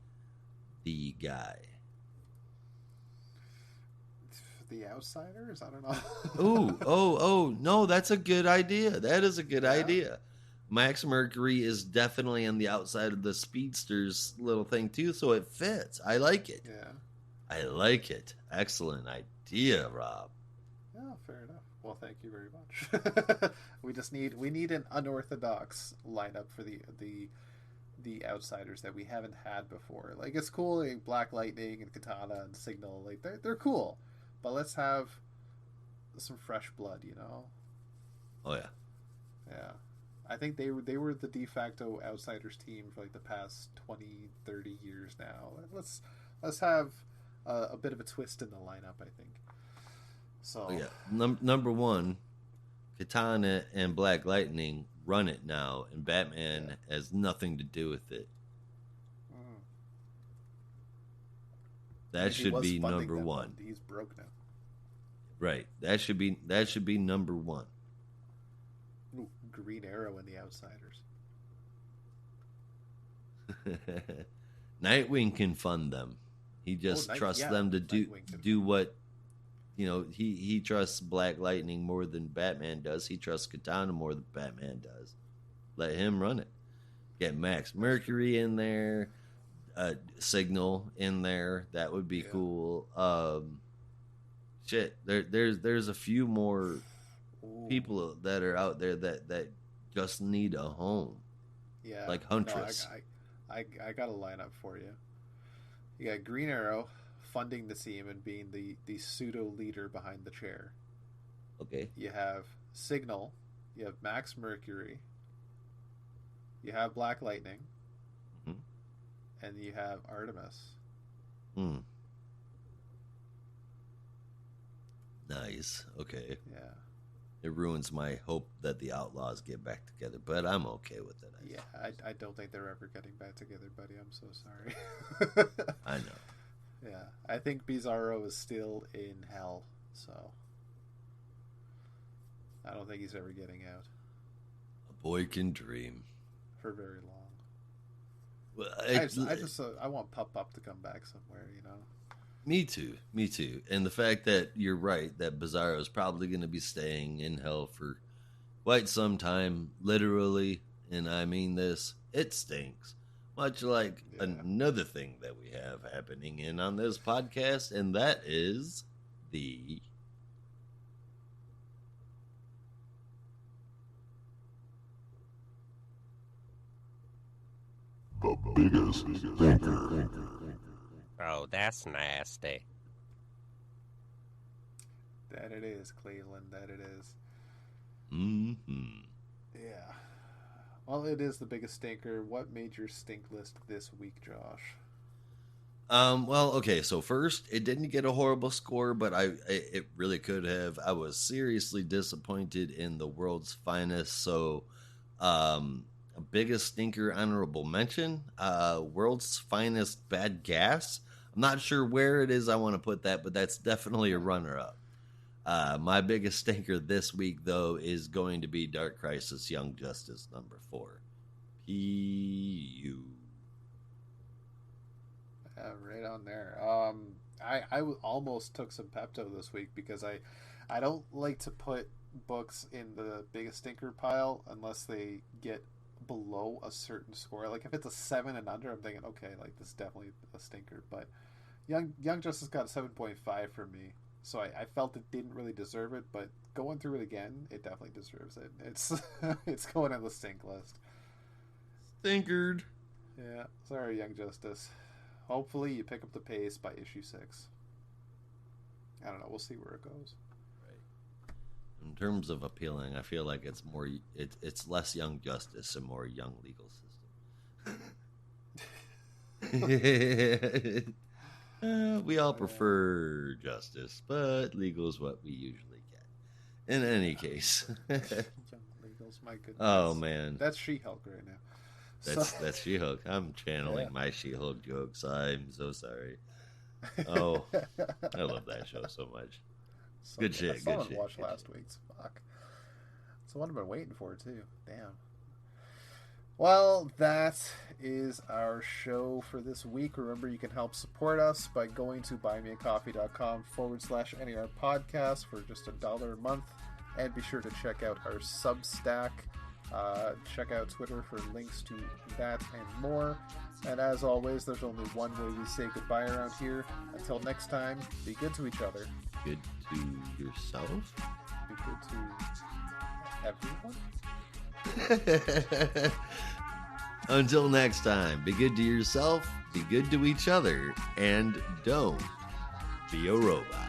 the guy. The Outsiders? I don't know. Oh, no, that's a good idea. That is a good Yeah. idea. Max Mercury is definitely on the outside of the speedsters little thing too, so it fits. I like it. Yeah. I like it. Excellent idea, Rob. Yeah. Fair enough. Well, thank you very much. we need an unorthodox lineup for the Outsiders that we haven't had before. Like, it's cool, like Black Lightning and Katana and Signal. Like, they're cool, but let's have some fresh blood. Oh yeah. Yeah. I think they were the de facto Outsiders team for like the past 20, 30 years now. Let's have a bit of a twist in the lineup, I think. Oh So, yeah. Number one, Katana and Black Lightning run it now, and Batman has nothing to do with it. mm. I That mean, he should was be funding number them, one. but he's broke now. Right. That should be number one. Ooh, Green Arrow and the Outsiders. Nightwing can fund them. He just trusts them to do what, he trusts Black Lightning more than Batman does. He trusts Katana more than Batman does. Let him run it. Get Max Mercury in there, Signal in there. That would be cool. There's a few more Ooh. people that are out there that just need a home. Yeah, Like Huntress. No, I got a lineup for you. You got Green Arrow funding the team and being the pseudo leader behind the chair. Okay. You have Signal. You have Max Mercury. You have Black Lightning, Mm-hmm. and you have Artemis. Hmm. Nice. Okay. Yeah. It ruins my hope that the Outlaws get back together, but I'm okay with it. Yeah, I don't think they're ever getting back together, buddy. I'm so sorry. I know. Yeah, I think Bizarro is still in hell, so I don't think he's ever getting out A boy can dream. for very long. Well, I want Pup Pup to come back somewhere, you know. Me too. And the fact that you're right, that Bizarro is probably going to be staying in hell for quite some time, literally, and I mean this, it stinks. Much like another thing that we have happening in on this podcast, and that is the biggest stinker. Oh, that's nasty. That it is, Cleveland. That it is. Mm-hmm. Yeah. Well, it is the biggest stinker. What made your stink list this week, Josh? Well, okay, so first, it didn't get a horrible score, but it really could have. I was seriously disappointed in the world's finest, so biggest stinker honorable mention, world's finest bad gas. I'm not sure where it is I want to put that, but that's definitely a runner-up. My biggest stinker this week, though, is going to be Dark Crisis Young Justice number 4. P.U. Right on there. I almost took some Pepto this week because I don't like to put books in the biggest stinker pile unless they get below a certain score. Like if it's a 7 and under, I'm thinking, okay, like this is definitely a stinker. But Young Justice got a 7.5 for me. So I felt it didn't really deserve it, but going through it again, it definitely deserves it. It's going on the stink list. Stinkered. Yeah, sorry, Young Justice. Hopefully you pick up the pace by issue 6. I don't know. We'll see where it goes. Right. In terms of appealing, I feel like it's more. It's less Young Justice and more Young Legal System. We all prefer justice, but legal is what we usually get. In any case. Young Legals, my goodness. Oh, man. That's She-Hulk right now. That's She-Hulk. I'm channeling my She-Hulk jokes. I'm so sorry. Oh, I love that show so much. Good shit. I watched last week's. Fuck. It's the one I've been waiting for too. Damn. Well, that is our show for this week. Remember, you can help support us by going to buymeacoffee.com/NER podcast for just $1 a month. And be sure to check out our Substack. Check out Twitter for links to that and more. And as always, there's only one way we say goodbye around here. Until next time, be good to each other. Good to yourself? Be good to everyone. Until next time, be good to yourself, be good to each other, and don't be a robot.